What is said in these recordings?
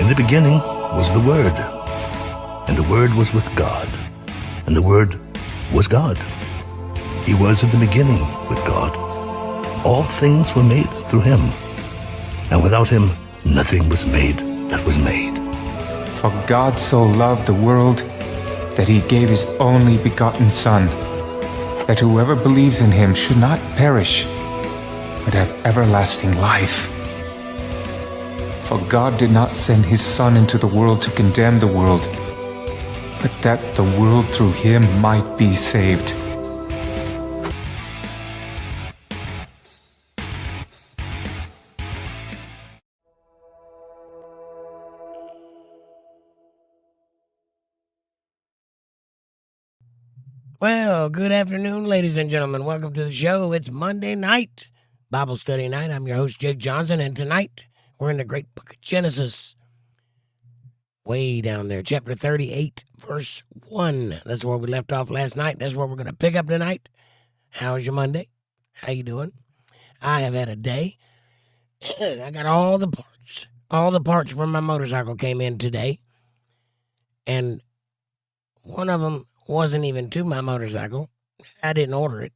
In the beginning was the Word, and the Word was with God, and the Word was God. He was in the beginning with God. All things were made through him, and without him nothing was made that was made. For God so loved the world that he gave his only begotten Son, that whoever believes in him should not perish, but have everlasting life. For God did not send his Son into the world to condemn the world, but that the world through him might be saved. Well, good afternoon, ladies and gentlemen. Welcome to the show. It's Monday night, Bible study night. I'm your host, Jake Johnson, and tonight we're in the great book of Genesis. Way down there, chapter 38, verse 1. That's where we left off last night. That's where we're going to pick up tonight. How's your Monday? How you doing? I have had a day. I got all the parts. All the parts from my motorcycle came in today. And one of them wasn't even to my motorcycle. I didn't order it.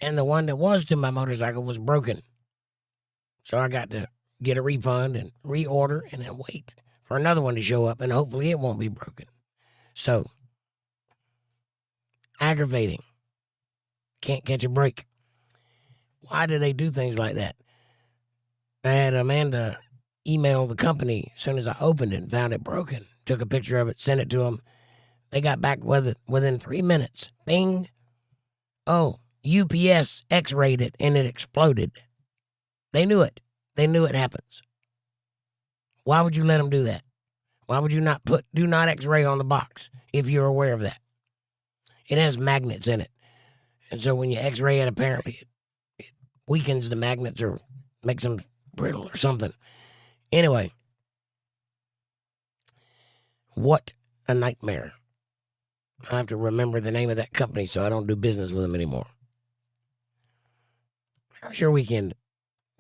And the one that was to my motorcycle was broken. So I got to get a refund and reorder and then wait for another one to show up, and hopefully it won't be broken. So, aggravating. Can't catch a break. Why do they do things like that? I had Amanda email the company as soon as I opened it and found it broken. Took a picture of it, sent it to them. They got back with it within 3 minutes. Bing. Oh, UPS X-rayed it and it exploded. They knew it. They knew it happens. Why would you let them do that? Why would you not put do not X-ray on the box if you're aware of that? It has magnets in it. And so when you X-ray it, apparently it weakens the magnets or makes them brittle or something. Anyway, what a nightmare. I have to remember the name of that company so I don't do business with them anymore. How's your weekend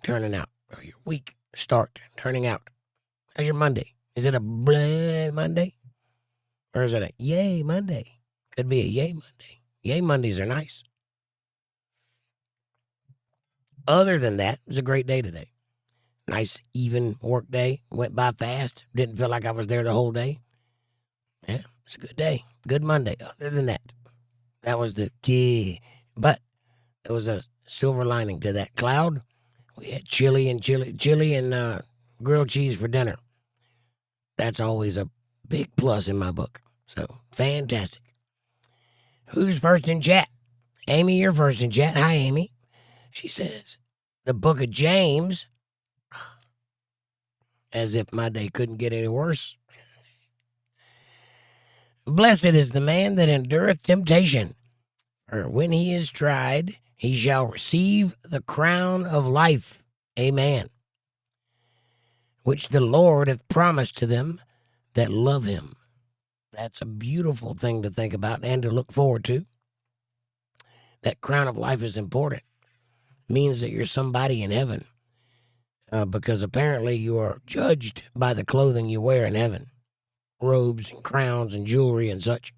turning out? Or your week start turning out? How's your Monday? Is it a blah Monday? Or is it a yay Monday? Could be a yay Monday. Yay Mondays are nice. Other than that, it was a great day today. Nice, even work day. Went by fast. Didn't feel like I was there the whole day. Yeah, it's a good day. Good Monday. Other than that, that was the key. But there was a silver lining to that cloud. We had chili and grilled cheese for dinner. That's always a big plus in my book. So, fantastic. Who's first in chat? Amy, you're first in chat. Hi, Amy. She says, the book of James, as if my day couldn't get any worse. Blessed is the man that endureth temptation, for when he is tried, he shall receive the crown of life. Amen. Which the Lord hath promised to them that love him. That's a beautiful thing to think about and to look forward to. That crown of life is important. It means that you're somebody in heaven. Because apparently you are judged by the clothing you wear in heaven. Robes and crowns and jewelry and such.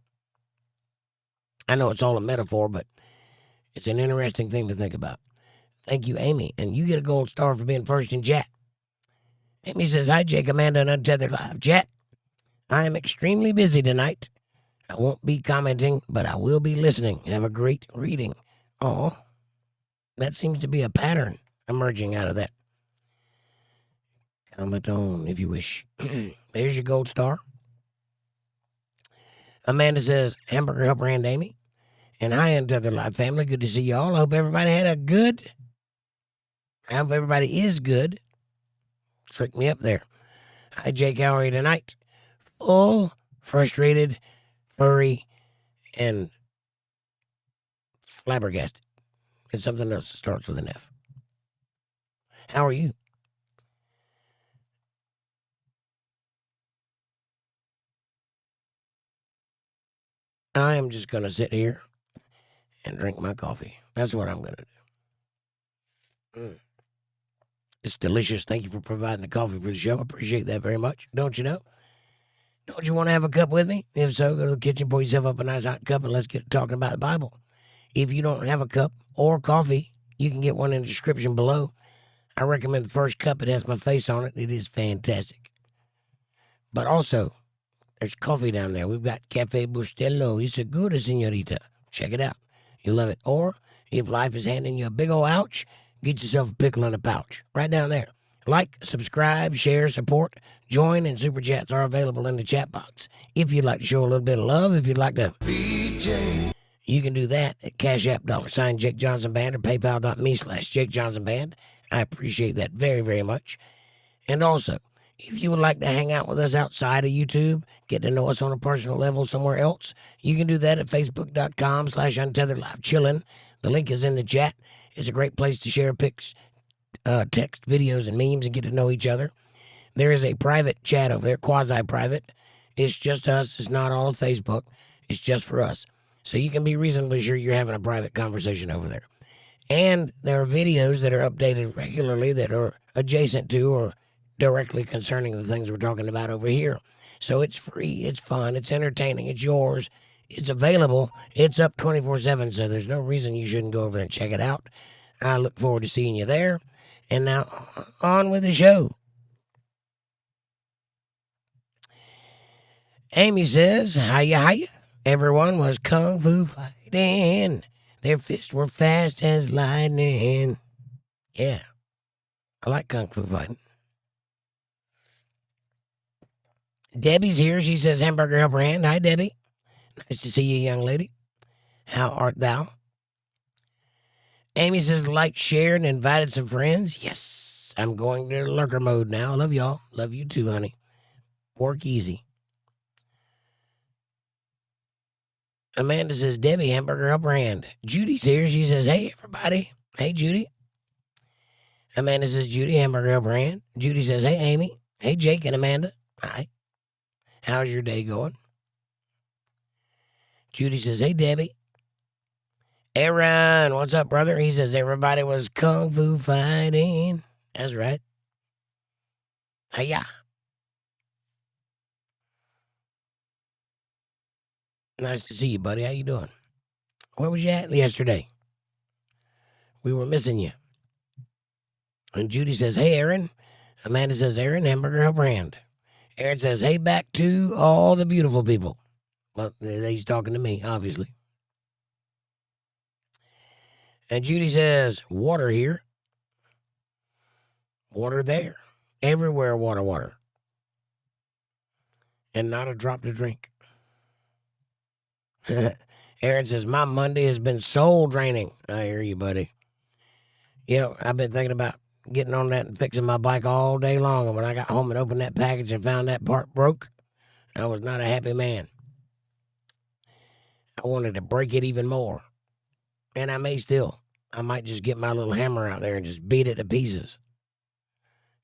I know it's all a metaphor, but it's an interesting thing to think about. Thank you, Amy. And you get a gold star for being first in chat. Amy says, hi, Jake, Amanda, and Untethered Live. Chat, I am extremely busy tonight. I won't be commenting, but I will be listening. Have a great reading. Oh, that seems to be a pattern emerging out of that. Comment on if you wish. There's your gold star. Amanda says, hamburger helper and Amy. And hi, Untethered Live family. Good to see you all. I hope everybody is good. Tricked me up there. Hi, Jake. How are you tonight? Full, frustrated, furry, and flabbergasted. It's something else that starts with an F. How are you? I am just going to sit here and drink my coffee. That's what I'm going to do. It's delicious. Thank you for providing the coffee for the show. I appreciate that very much. Don't you know? Don't you want to have a cup with me? If so, go to the kitchen, pour yourself up a nice hot cup, and let's get talking about the Bible. If you don't have a cup or coffee, you can get one in the description below. I recommend the first cup. It has my face on it. It is fantastic. But also, there's coffee down there. We've got Cafe Bustelo. It's a good, señorita. Check it out. You'll love it. Or, if life is handing you a big old ouch, get yourself a pickle in a pouch. Right down there. Like, subscribe, share, support, join, and super chats are available in the chat box. If you'd like to show a little bit of love, if you'd like to, you can do that at CashApp $JakeJohnsonBand or PayPal.me/JakeJohnsonBand. I appreciate that very, very much. And also, if you would like to hang out with us outside of YouTube, get to know us on a personal level somewhere else, you can do that at Facebook.com/UntetheredLive chillin'. The link is in the chat. It's a great place to share pics, text, videos, and memes and get to know each other. There is a private chat over there, quasi-private. It's just us. It's not all of Facebook. It's just for us. So you can be reasonably sure you're having a private conversation over there. And there are videos that are updated regularly that are adjacent to or directly concerning the things we're talking about over here. So it's free, it's fun, it's entertaining, it's yours, it's available, it's up 24/7, so there's no reason you shouldn't go over there and check it out. I look forward to seeing you there. And now, on with the show. Amy says, hiya. Everyone was kung fu fighting. Their fists were fast as lightning. Yeah, I like kung fu fighting. Debbie's here. She says, hamburger helper hand. Hi, Debbie. Nice to see you, young lady. How art thou? Amy says, like, shared, and invited some friends. Yes, I'm going to lurker mode now. Love y'all. Love you too, honey. Work easy. Amanda says, Debbie, hamburger helper hand. Judy's here. She says, hey, everybody. Hey, Judy. Amanda says, Judy, hamburger helper hand. Judy says, hey, Amy. Hey, Jake and Amanda. Hi. How's your day going? Judy says, hey, Debbie. Aaron, what's up, brother? He says, everybody was kung fu fighting. That's right. Hiya. Nice to see you, buddy. How you doing? Where was you at yesterday? We were missing you. And Judy says, hey, Aaron. Amanda says, Aaron, hamburger helper hand. Aaron says, hey, back to all the beautiful people. Well, he's talking to me, obviously. And Judy says, water here. Water there. Everywhere, water. And not a drop to drink. Aaron says, my Monday has been soul draining. I hear you, buddy. You know, I've been thinking about getting on that and fixing my bike all day long. And when I got home and opened that package and found that part broke, I was not a happy man. I wanted to break it even more. And I may still. I might just get my little hammer out there and just beat it to pieces.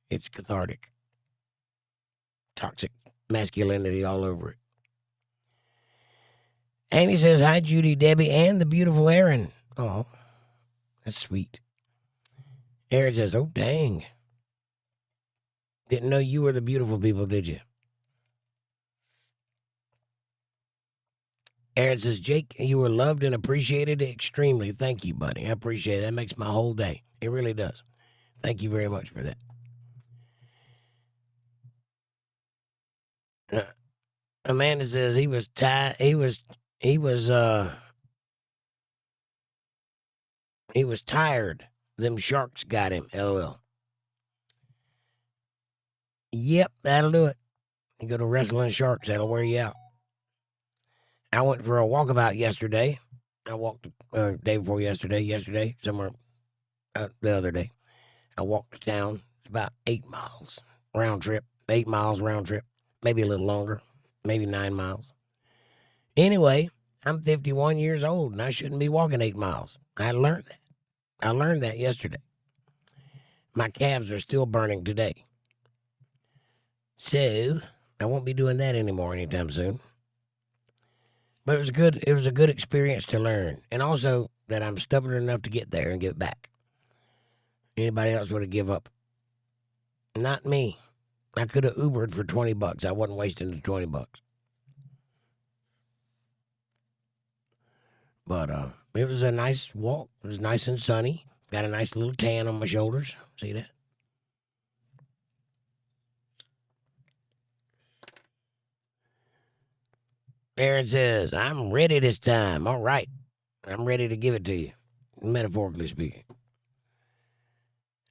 It's cathartic. Toxic masculinity all over it. Amy says, hi, Judy, Debbie, and the beautiful Aaron. Oh, that's sweet. Aaron says, oh, dang. Didn't know you were the beautiful people, did you? Aaron says, Jake, you were loved and appreciated extremely. Thank you, buddy. I appreciate it. That makes my whole day. It really does. Thank you very much for that. Amanda says he was tired. Them sharks got him. LOL. Yep, that'll do it. You go to wrestling sharks, that'll wear you out. I went for a walkabout yesterday. I walked day before yesterday, somewhere the other day. I walked to town. It's about 8 miles round trip. 8 miles round trip. Maybe a little longer. Maybe 9 miles. Anyway, I'm 51 years old, and I shouldn't be walking 8 miles. I learned that. I learned that yesterday. My calves are still burning today. So, I won't be doing that anymore anytime soon. But it was a good experience to learn. And also that I'm stubborn enough to get there and get back. Anybody else would have give up Not me. I could have Ubered for $20. I wasn't wasting the $20. But it was a nice walk. It was nice and sunny. Got a nice little tan on my shoulders. See that? Aaron says, I'm ready this time. All right. I'm ready to give it to you, metaphorically speaking.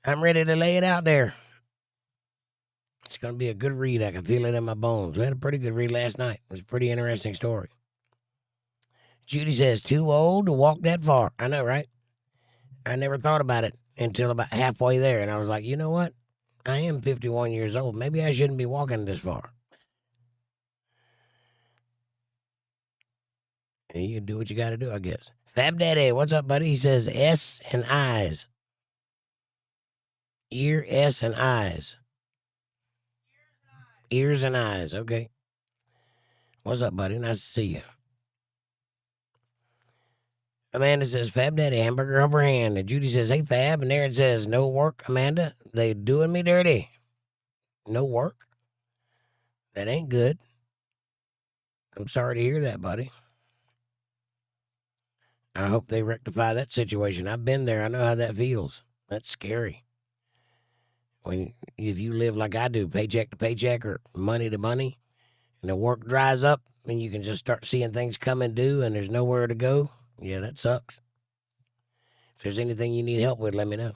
I'm ready to lay it out there. It's going to be a good read. I can feel it in my bones. We had a pretty good read last night. It was a pretty interesting story. Judy says, too old to walk that far. I know, right? I never thought about it until about halfway there. And I was like, you know what? I am 51 years old. Maybe I shouldn't be walking this far. And you do what you got to do, I guess. Fab Daddy, what's up, buddy? He says S and eyes. Ear, S, and eyes. Ears and eyes. Okay. What's up, buddy? Nice to see you. Amanda says, Fab Daddy, hamburger over hand. And Judy says, hey, Fab. And Aaron says, no work, Amanda. They doing me dirty. No work? That ain't good. I'm sorry to hear that, buddy. I hope they rectify that situation. I've been there. I know how that feels. That's scary. If you live like I do, paycheck to paycheck or money to money, and the work dries up and you can just start seeing things come and due and there's nowhere to go, yeah, that sucks. If there's anything you need help with, let me know.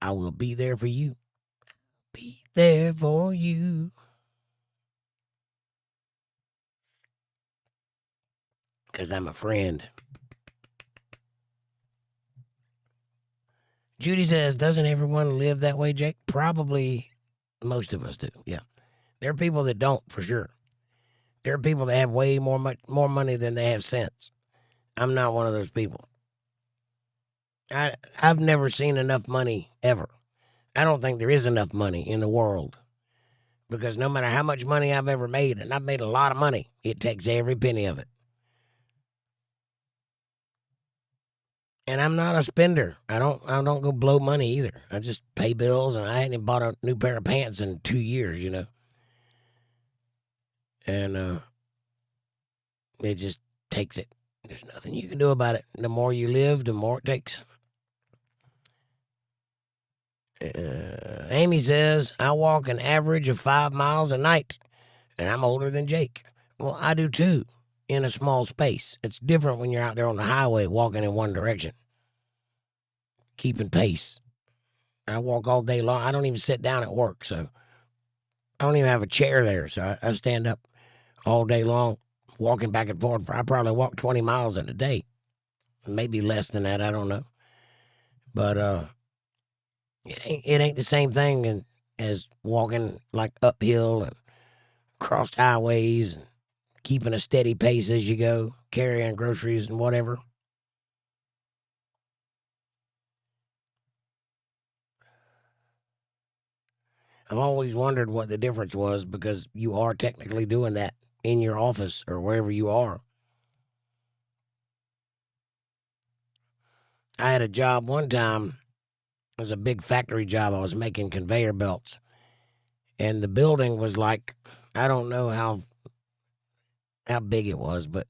I will be there for you. Be there for you. Because I'm a friend. Judy says, doesn't everyone live that way, Jake? Probably most of us do, yeah. There are people that don't, for sure. There are people that have way more money than they have sense. I'm not one of those people. I've never seen enough money, ever. I don't think there is enough money in the world. Because no matter how much money I've ever made, and I've made a lot of money, it takes every penny of it. And I'm not a spender. I don't go blow money either. I just pay bills, and I hadn't bought a new pair of pants in 2 years, you know. And it just takes it. There's nothing you can do about it. The more you live, the more it takes. Amy says, I walk an average of 5 miles a night, and I'm older than Jake. Well, I do too, in a small space. It's different when you're out there on the highway walking in one direction, keeping pace. I walk all day long. I don't even sit down at work, so I don't even have a chair there, so I stand up all day long, walking back and forth. I probably walk 20 miles in a day, maybe less than that. I don't know, but it ain't the same thing as walking like uphill and crossed highways and keeping a steady pace as you go, carrying groceries and whatever. I've always wondered what the difference was because you are technically doing that in your office or wherever you are. I had a job one time. It was a big factory job. I was making conveyor belts. And the building was like, I don't know how big it was, but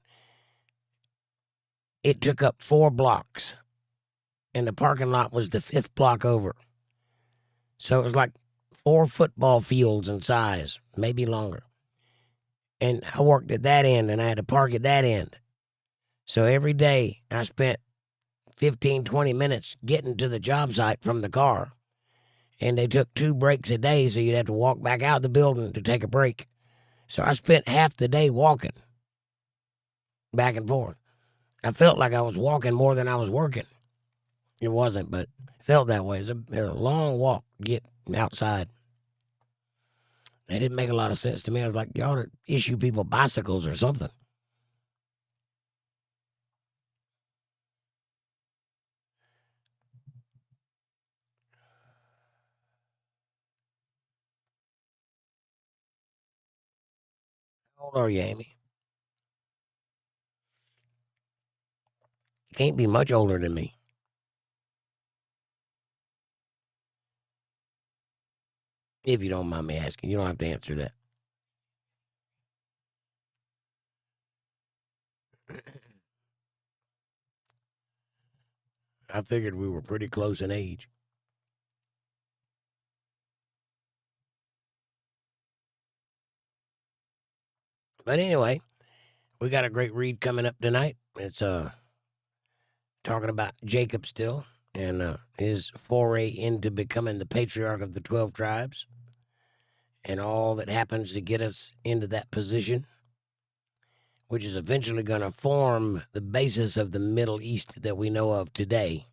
it took up 4 blocks. And the parking lot was the 5th block over. So it was like 4 football fields in size, maybe longer. And I worked at that end, and I had to park at that end. So every day I spent 15, 20 minutes getting to the job site from the car. And they took 2 breaks a day, so you'd have to walk back out the building to take a break. So I spent half the day walking back and forth. I felt like I was walking more than I was working. It wasn't, but it felt that way. It was a long walk to get outside. It didn't make a lot of sense to me. I was like, you ought to issue people bicycles or something. How old are you, Amy? You can't be much older than me. If you don't mind me asking, you don't have to answer that. I figured we were pretty close in age. But anyway, we got a great read coming up tonight. It's talking about Jacob still and his foray into becoming the patriarch of the 12 tribes and all that happens to get us into that position, which is eventually going to form the basis of the Middle East that we know of today.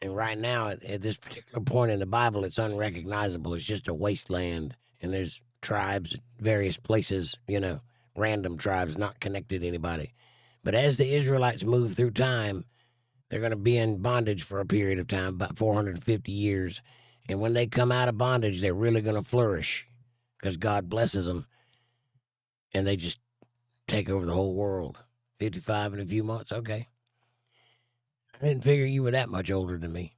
And right now, at this particular point in the Bible, it's unrecognizable. It's just a wasteland, and there's tribes at various places, random tribes not connected to anybody. But as the Israelites move through time, they're going to be in bondage for a period of time, about 450 years. And when they come out of bondage, they're really going to flourish because God blesses them, and they just take over the whole world. 55 in a few months, okay. I didn't figure you were that much older than me.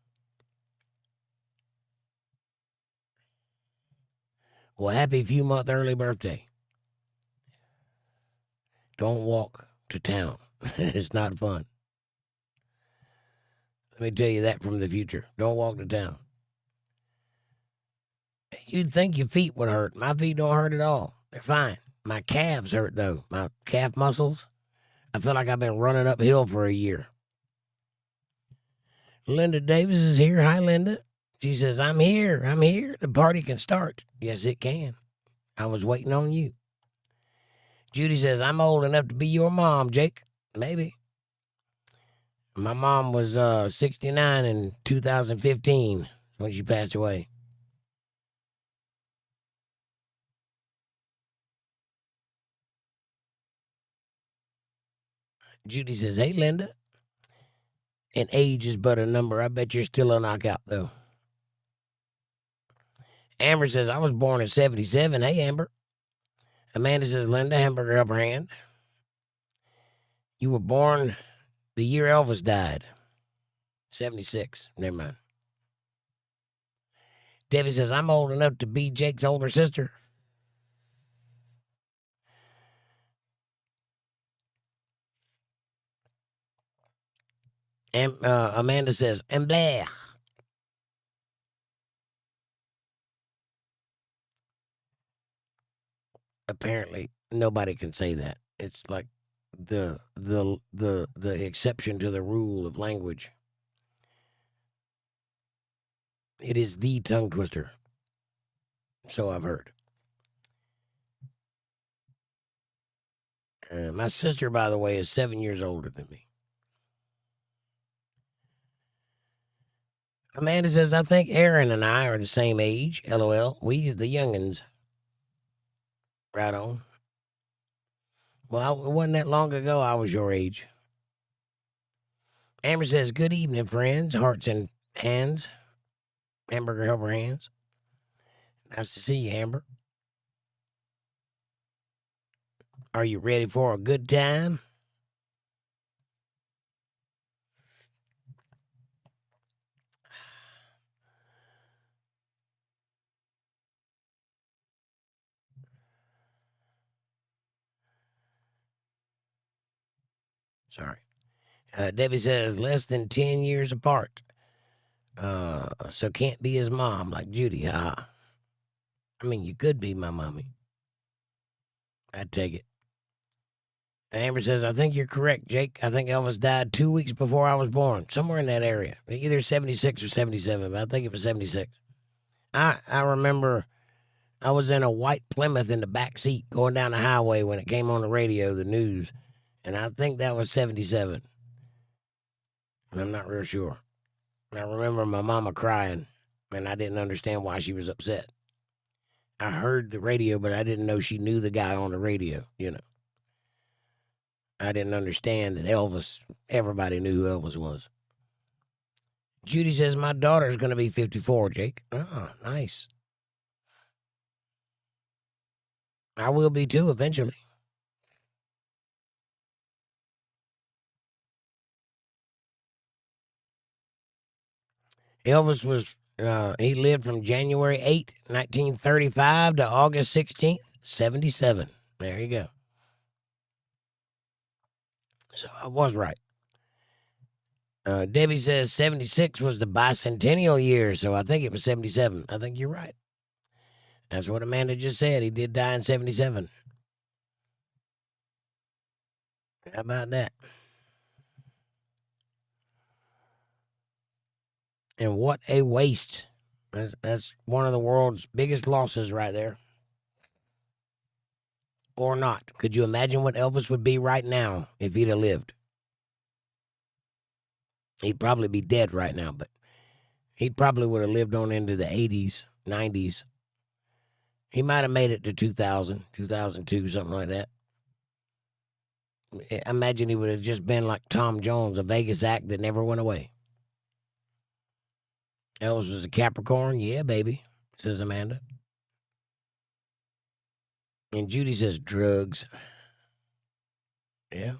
Well, happy few month early birthday. Don't walk to town. It's not fun. Let me tell you that from the future. Don't walk to town. You'd think your feet would hurt. My feet don't hurt at all. They're fine. My calves hurt, though. My calf muscles. I feel like I've been running uphill for a year. Linda Davis is here. Hi, Linda. She says, I'm here. The party can start. Yes, it can. I was waiting on you. Judy says, I'm old enough to be your mom, Jake. Maybe. My mom was 69 in 2015 when she passed away. Judy says, hey, Linda. And age is but a number. I bet you're still a knockout, though. Amber says, I was born in 77. Hey, Amber. Amanda says, Linda, hamburger upper hand. You were born the year Elvis died. 76. Never mind. Debbie says, I'm old enough to be Jake's older sister. And Amanda says, 𝕊𝕦𝕬𝕪. Apparently, nobody can say that. It's like the exception to the rule of language. It is the tongue twister. So I've heard. My sister, by the way, is 7 years older than me. Amanda says, I think Aaron and I are the same age. LOL. We the youngins. Right on. Well, it wasn't that long ago I was your age. Amber says, good evening, friends. Hearts and hands. Hamburger helper hands. Nice to see you, Amber. Are you ready for a good time? Sorry. Debbie says, less than 10 years apart. So can't be his mom like Judy. I mean, you could be my mommy. I'd take it. Amber says, I think you're correct, Jake. I think Elvis died 2 weeks before I was born. Somewhere in that area. Either 76 or 77, but I think it was 76. I remember I was in a white Plymouth in the back seat going down the highway when it came on the radio, the news. And I think that was 77. I'm not real sure. I remember my mama crying, and I didn't understand why she was upset. I heard the radio, but I didn't know she knew the guy on the radio, I didn't understand that Elvis, everybody knew who Elvis was. Judy says, my daughter's going to be 54, Jake. Oh, nice. I will be too eventually. Elvis was He lived from January 8, 1935 to August 16th, 77. There you go. So I was right. Debbie says 76 was the bicentennial year, so I think it was 77. I think you're right. That's what Amanda just said. He did die in 77. How about that? And what a waste. That's one of the world's biggest losses right there. Or not. Could you imagine what Elvis would be right now if he'd have lived? He'd probably be dead right now, but he probably would have lived on into the 80s, 90s. He might have made it to 2000, 2002, something like that. I imagine he would have just been like Tom Jones, a Vegas act that never went away. Elvis was a Capricorn? Yeah, baby, says Amanda. And Judy says drugs. Yeah.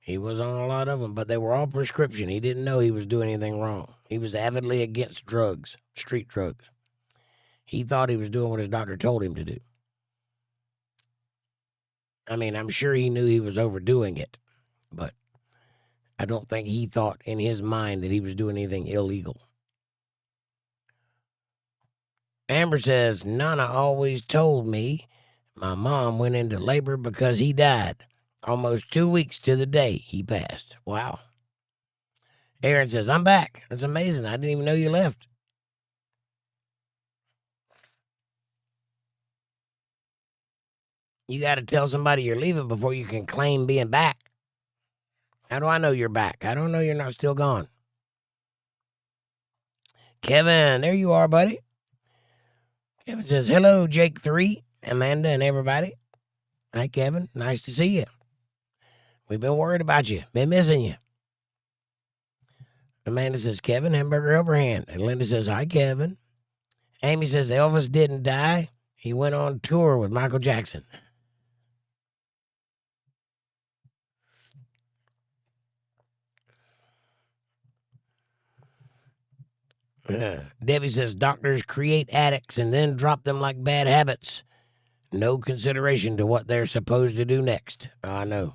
He was on a lot of them, but they were all prescription. He didn't know he was doing anything wrong. He was avidly against drugs, street drugs. He thought he was doing what his doctor told him to do. I mean, I'm sure he knew he was overdoing it, but I don't think he thought in his mind that he was doing anything illegal. Amber says, Nana always told me my mom went into labor because he died. Almost 2 weeks to the day he passed. Wow. Aaron says, I'm back. That's amazing. I didn't even know you left. You got to tell somebody you're leaving before you can claim being back. How do I know you're back? I don't know you're not still gone. Kevin, there you are, buddy. Kevin says, hello, Jake 3, Amanda, and everybody. Hi, Kevin. Nice to see you. We've been worried about you. Been missing you. Amanda says, Kevin, hamburger overhand. And Linda says, hi, Kevin. Amy says, Elvis didn't die. He went on tour with Michael Jackson. Debbie says, doctors create addicts and then drop them like bad habits. No consideration to what they're supposed to do next. I know.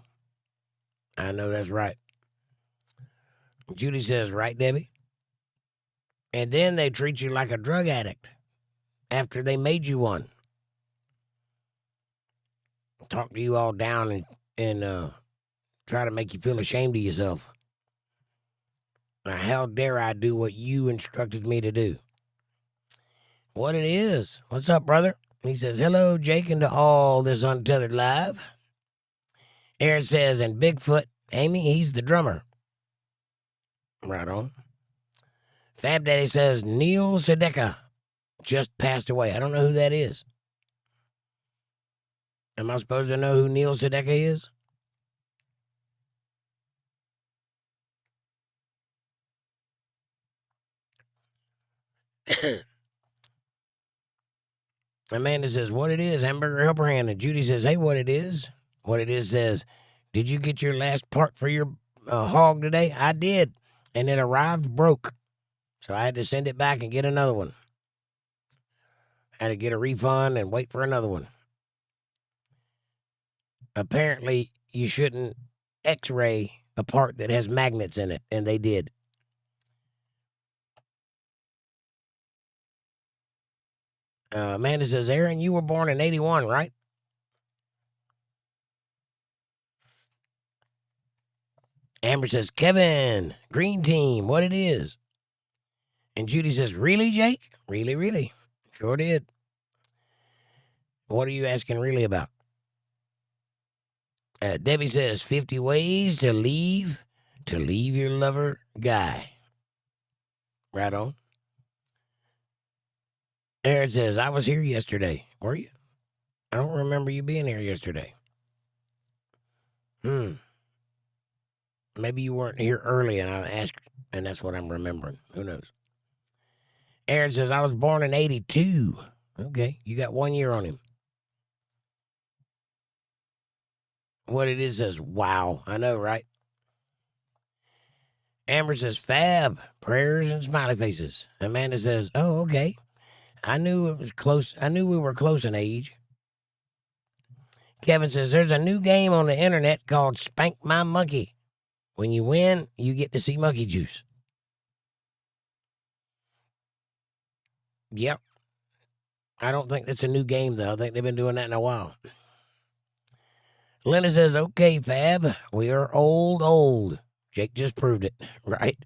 I know that's right. Judy says, right, Debbie? And then they treat you like a drug addict after they made you one. Talk to you all down and try to make you feel ashamed of yourself. Now, how dare I do what you instructed me to do? What it is. What's up, brother? He says, hello, Jake, and to all this Untethered Live. Aaron says, and Bigfoot, Amy, he's the drummer. Right on. Fab Daddy says, 𝕊𝕦𝕕𝕪 just passed away. I don't know who that is. Am I supposed to know who 𝕊𝕦𝕕𝕪 is? Amanda says, what it is, hamburger helper hand. And Judy says, hey, what it is? What it is says, did you get your last part for your hog today? I did. And it arrived broke. So I had to send it back and get another one. I had to get a refund and wait for another one. Apparently, you shouldn't x-ray a part that has magnets in it. And they did. Amanda says, Aaron, you were born in 81, right? Amber says, Kevin, green team, what it is? And Judy says, really, Jake? Really, really. Sure did. What are you asking really about? Debbie says, 50 ways to leave your lover guy. Right on. Aaron says, I was here yesterday. Were you? I don't remember you being here yesterday. Maybe you weren't here early and I asked, and that's what I'm remembering. Who knows? Aaron says, I was born in 82. Okay, you got 1 year on him. What it is says, wow. I know, right? Amber says, fab, prayers and smiley faces. Amanda says, oh, okay. I knew it was close. I knew we were close in age. Kevin says, there's a new game on the internet called Spank My Monkey. When you win, you get to see monkey juice. Yep. I don't think that's a new game, though. I think they've been doing that in a while. Linda says, okay, Fab, we are old. Jake just proved it, right?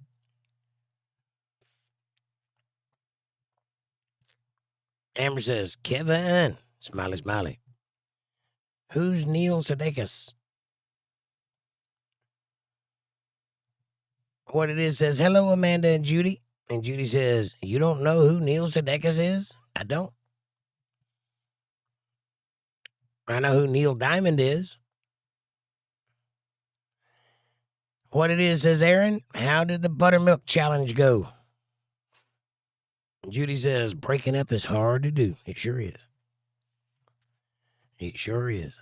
Amber says, Kevin, smiley, smiley. Who's 𝕊𝕦𝕬𝕪? What it is says, hello, Amanda and Judy. And Judy says, you don't know who 𝕊𝕦𝕬𝕪 is? I don't. I know who Neil Diamond is. What it is says, Aaron, how did the buttermilk challenge go? Judy says, breaking up is hard to do. It sure is. It sure is.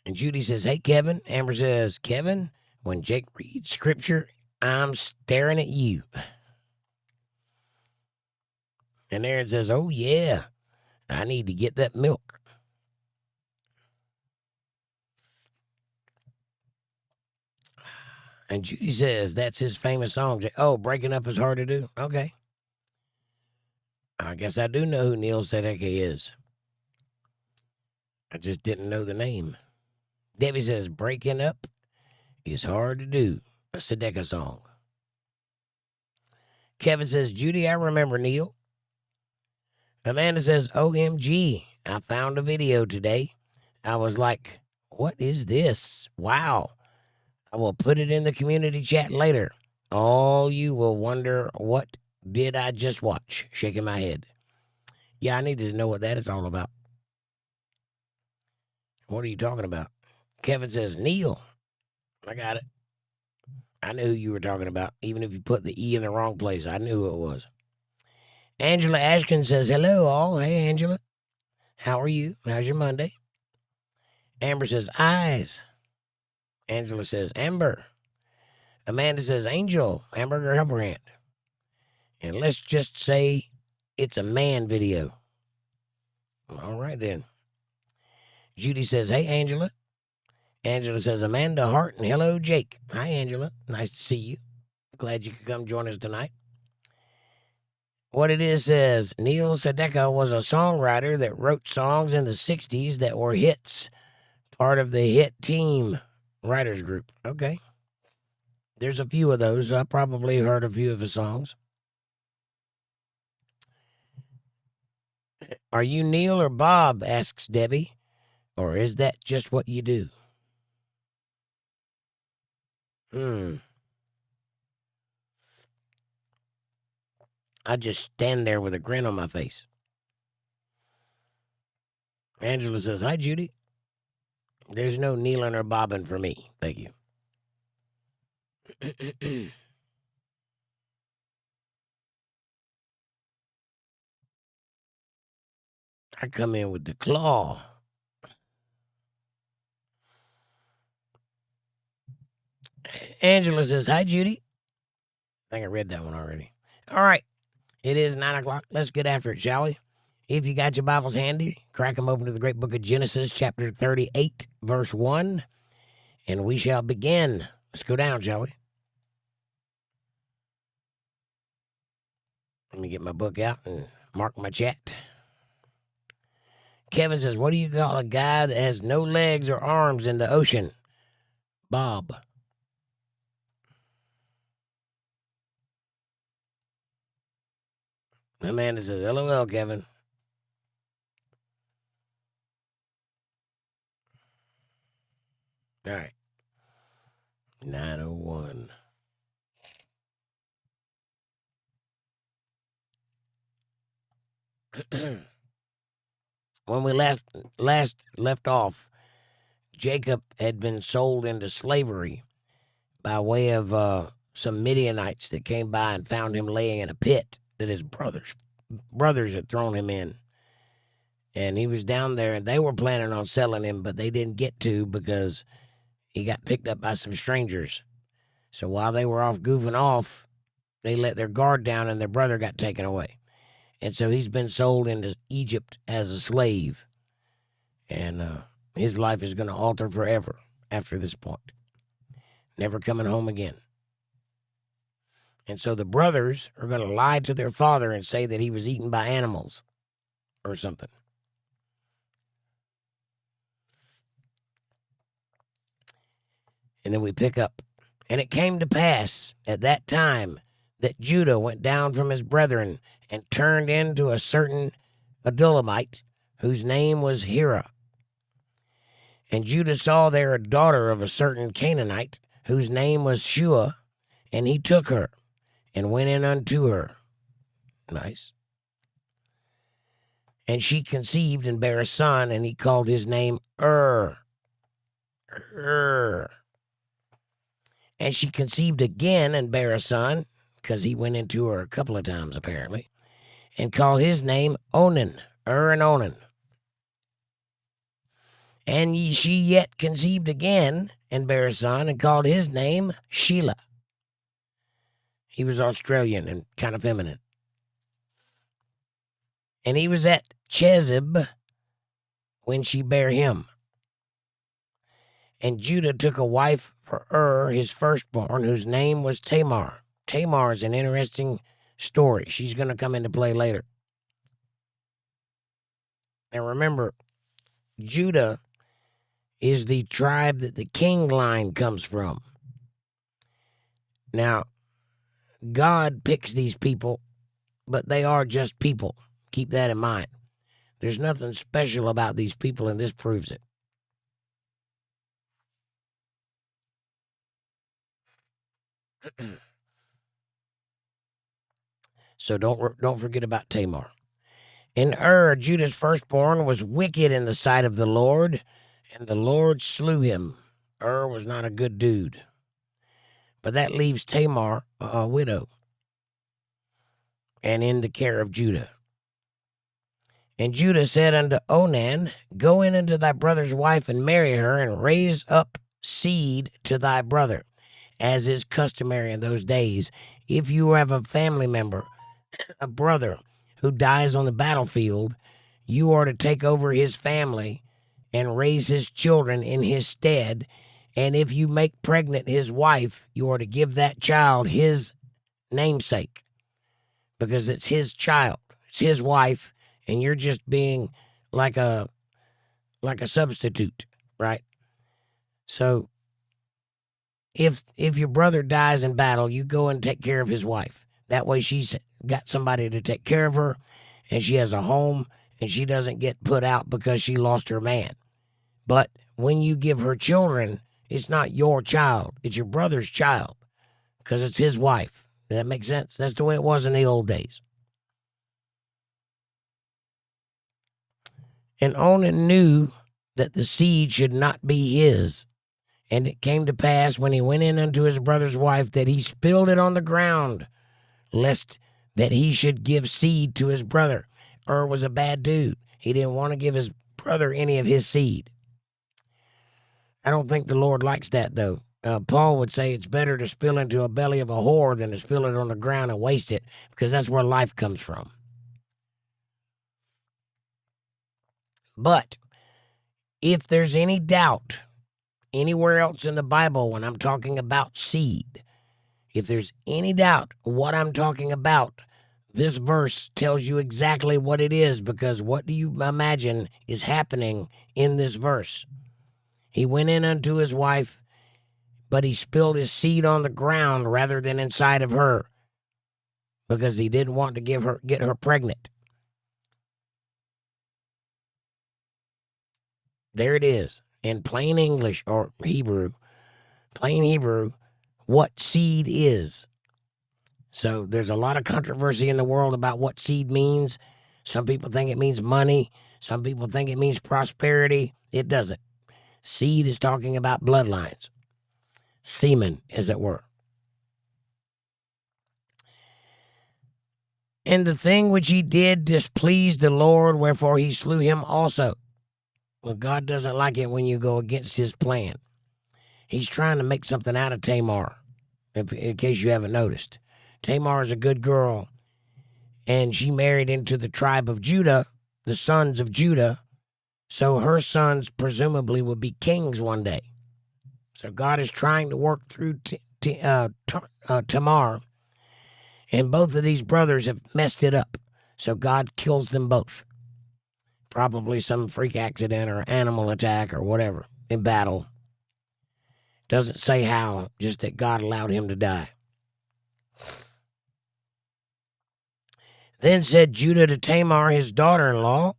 And Judy says, hey, Kevin. Amber says, Kevin, when Jake reads scripture, I'm staring at you. And Aaron says, oh, yeah, I need to get that milk. And Judy says, that's his famous song. Oh, breaking up is hard to do? Okay. I guess I do know who 𝕊𝕦𝕬𝕪 is. I just didn't know the name. Debbie says, breaking up is hard to do. A Sedeka song. Kevin says, Judy, I remember Neil. Amanda says, OMG, I found a video today. I was like, what is this? Wow. I will put it in the community chat later. All you will wonder, what did I just watch? Shaking my head. Yeah, I needed to know what that is all about. What are you talking about? Kevin says, Neil. I got it. I knew who you were talking about. Even if you put the E in the wrong place, I knew who it was. Angela Ashkin says, hello, all. Hey, Angela. How are you? How's your Monday? Amber says, eyes. Angela says, Amber. Amanda says, Angel. Hamburger Helper Hand. And let's just say it's a man video. All right, then. Judy says, hey, Angela. Angela says, Amanda Hart and hello, Jake. Hi, Angela. Nice to see you. Glad you could come join us tonight. What it is says, 𝕊𝕦𝕬𝕪 was a songwriter that wrote songs in the 60s that were hits. Part of the hit team writers group. Okay. There's a few of those. I probably heard a few of his songs. Are you Neil or Bob? Asks Debbie. Or is that just what you do? I just stand there with a grin on my face. Angela says, hi, Judy. There's no kneeling or bobbing for me. Thank you. I come in with the claw. Angela says, hi, Judy. I think I read that one already. All right. It is 9 o'clock. Let's get after it, shall we? If you got your Bibles handy, crack them open to the great book of Genesis, chapter 38, verse 1, and we shall begin. Let's go down, shall we? Let me get my book out and mark my chat. Kevin says, what do you call a guy that has no legs or arms in the ocean? Bob. Amanda says, LOL, Kevin. All right. 9:01. When we left off, Jacob had been sold into slavery by way of some Midianites that came by and found him laying in a pit that his brothers had thrown him in. And he was down there, and they were planning on selling him, but they didn't get to because he got picked up by some strangers. So while they were off goofing off, they let their guard down and their brother got taken away. And so he's been sold into Egypt as a slave. And his life is going to alter forever after this point. Never coming home again. And so the brothers are going to lie to their father and say that he was eaten by animals or something. And then we pick up. And it came to pass at that time that Judah went down from his brethren and turned into a certain Adullamite, whose name was Hira. And Judah saw there a daughter of a certain Canaanite, whose name was Shua, and he took her and went in unto her. Nice. And she conceived and bare a son, and he called his name And she conceived again and bare a son, because he went into her a couple of times apparently, and called his name Onan, and Onan. And she yet conceived again and bare a son, and called his name Shelah. He was Australian and kind of feminine. And he was at Chezib when she bare him. And Judah took a wife for his firstborn, whose name was Tamar. Tamar is an interesting story. She's going to come into play later. Now remember, Judah is the tribe that the king line comes from. Now, God picks these people, but they are just people. Keep that in mind. There's nothing special about these people, and this proves it. So don't forget about Tamar. And Judah's firstborn, was wicked in the sight of the Lord, and the Lord slew him. Was not a good dude. But that leaves Tamar a widow and in the care of Judah. And Judah said unto Onan, Go in unto thy brother's wife and marry her, and raise up seed to thy brother, as is customary in those days. If you have a family member, a brother, who dies on the battlefield, you are to take over his family and raise his children in his stead. And if you make pregnant his wife, you are to give that child his namesake, because it's his child, it's his wife, and you're just being like a substitute, right? So if your brother dies in battle, you go and take care of his wife. That way she's got somebody to take care of her, and she has a home, and she doesn't get put out because she lost her man. But when you give her children, it's not your child, it's your brother's child, because it's his wife. Does that make sense? That's the way it was in the old days. And Onan knew that the seed should not be his. And it came to pass, when he went in unto his brother's wife, that he spilled it on the ground, lest that he should give seed to his brother. Was a bad dude. He didn't want to give his brother any of his seed. I don't think the Lord likes that, though. Paul would say it's better to spill into a belly of a whore than to spill it on the ground and waste it, because that's where life comes from. But if there's any doubt anywhere else in the Bible when I'm talking about seed, if there's any doubt what I'm talking about, this verse tells you exactly what it is, because what do you imagine is happening in this verse? He went in unto his wife, but he spilled his seed on the ground rather than inside of her, because he didn't want to get her pregnant. There it is, in plain English or plain Hebrew, what seed is. So there's a lot of controversy in the world about what seed means. Some people think it means money. Some people think it means prosperity. It doesn't. Seed is talking about bloodlines. Semen, as it were. And the thing which he did displeased the Lord, wherefore he slew him also. Well, God doesn't like it when you go against his plan. he's trying to make something out of Tamar, in case you haven't noticed. Tamar is a good girl, and she married into the tribe of Judah, the sons of Judah, so her sons presumably will be kings one day. So God is trying to work through Tamar, and both of these brothers have messed it up, so God kills them both. Probably some freak accident or animal attack or whatever in battle. Doesn't say how, just that God allowed him to die. Then said Judah to Tamar, his daughter-in-law,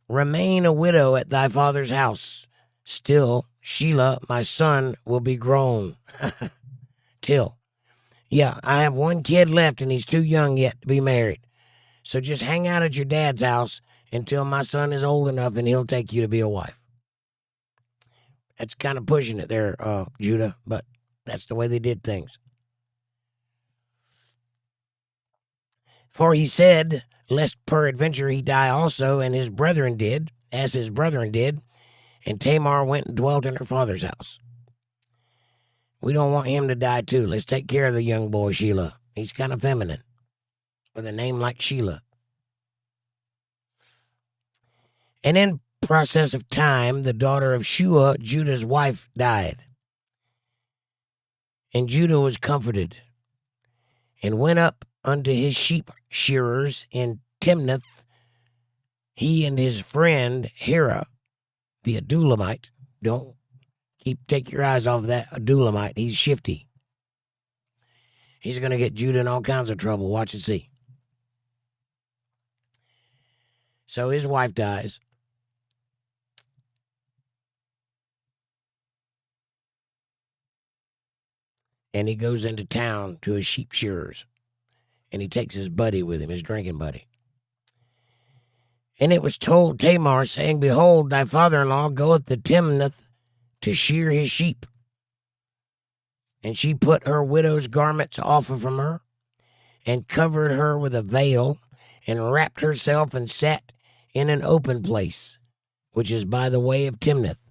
remain a widow at thy father's house. Still, Shelah, my son, will be grown. Till. Yeah, I have one kid left and he's too young yet to be married. So just hang out at your dad's house until my son is old enough and he'll take you to be a wife. That's kind of pushing it there, Judah, but that's the way they did things. For he said, lest peradventure he die also, and his brethren did, as his brethren did, and Tamar went and dwelt in her father's house. We don't want him to die too. Let's take care of the young boy, Shelah. He's kind of feminine, with a name like Shelah. And in process of time, the daughter of Shua, Judah's wife, died. And Judah was comforted, and went up unto his sheep shearers in Timnath, he and his friend Hira, the Adullamite. Don't take your eyes off that Adullamite. He's shifty. He's going to get Judah in all kinds of trouble. Watch and see. So his wife dies. And he goes into town to his sheep shearers. And he takes his buddy with him, his drinking buddy. And it was told Tamar, saying, behold, thy father-in-law goeth to Timnath to shear his sheep. And she put her widow's garments off from her, and covered her with a veil, and wrapped herself and sat in an open place, which is by the way of Timnath.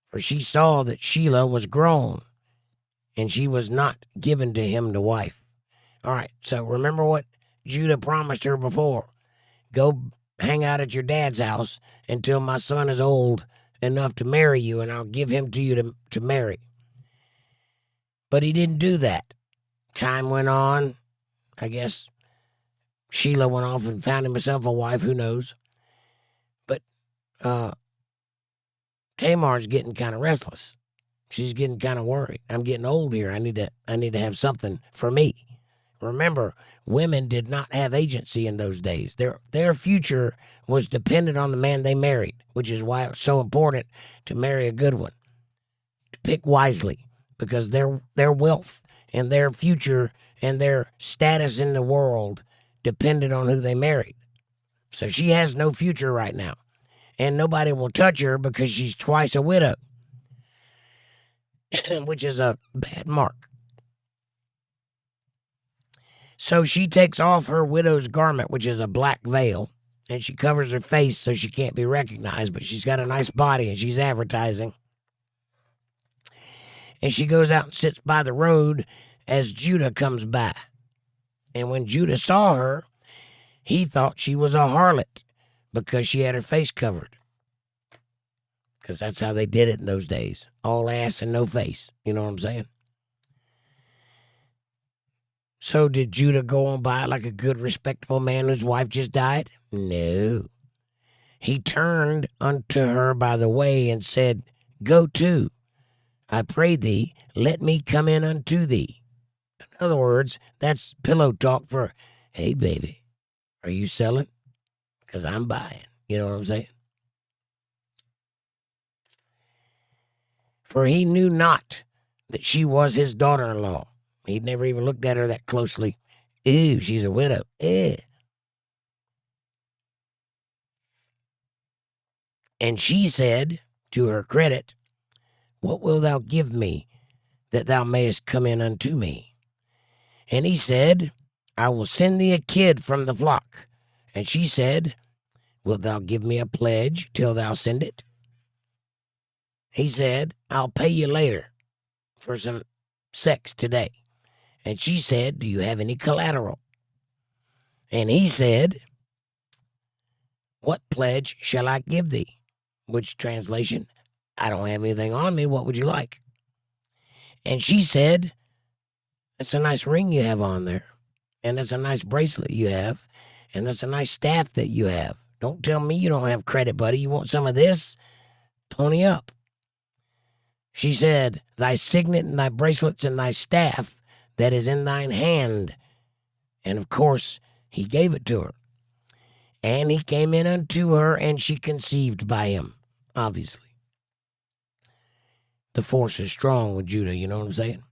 For she saw that Shelah was grown, and she was not given to him to wife. All right, so remember what Judah promised her before. Go hang out at your dad's house until my son is old enough to marry you, and I'll give him to you to marry. But he didn't do that. Time went on. I guess Shelah went off and found himself a wife, who knows. But Tamar's getting kind of restless. She's getting kind of worried. I'm getting old here. I need to have something for me. Remember, women did not have agency in those days. Their future was dependent on the man they married, which is why it's so important to marry a good one. To pick wisely, because their wealth and their future and their status in the world depended on who they married. So she has no future right now. And nobody will touch her because she's twice a widow, which is a bad mark. So she takes off her widow's garment, which is a black veil, and she covers her face so she can't be recognized, but she's got a nice body and she's advertising. And she goes out and sits by the road as Judah comes by. And when Judah saw her, he thought she was a harlot because she had her face covered. Because that's how they did it in those days. All ass and no face. You know what I'm saying? So did Judah go on by like a good, respectable man whose wife just died? No. He turned unto her by the way and said, go to, I pray thee, let me come in unto thee. In other words, that's pillow talk for, hey, baby, are you selling? Because I'm buying. You know what I'm saying? For he knew not that she was his daughter-in-law. He'd never even looked at her that closely. Ew, she's a widow. Ew. And she said, to her credit, what wilt thou give me that thou mayest come in unto me? And he said, I will send thee a kid from the flock. And she said, wilt thou give me a pledge till thou send it? He said, I'll pay you later for some sex today. And she said, do you have any collateral? And he said, what pledge shall I give thee? Which translation, I don't have anything on me. What would you like? And she said, that's a nice ring you have on there. And that's a nice bracelet you have. And that's a nice staff that you have. Don't tell me you don't have credit, buddy. You want some of this? Pony up. She said, thy signet and thy bracelets and thy staff that is in thine hand. And of course, he gave it to her. And he came in unto her, and she conceived by him, obviously. The force is strong with Judah, you know what I'm saying?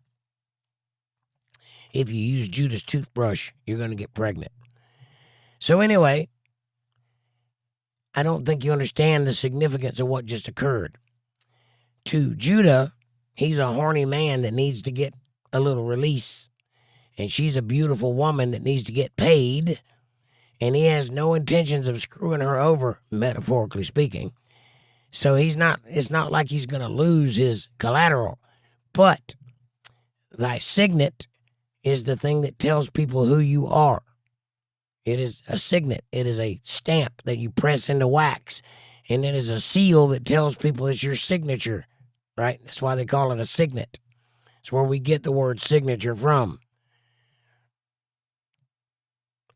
If you use Judah's toothbrush, you're going to get pregnant. So anyway, I don't think you understand the significance of what just occurred. To Judah, he's a horny man that needs to get a little release. And she's a beautiful woman that needs to get paid. And he has no intentions of screwing her over, metaphorically speaking. So it's not like he's going to lose his collateral. But thy signet is the thing that tells people who you are. It is a signet. It is a stamp that you press into wax. And it is a seal that tells people it's your signature, right? That's why they call it a signet. It's where we get the word signature from.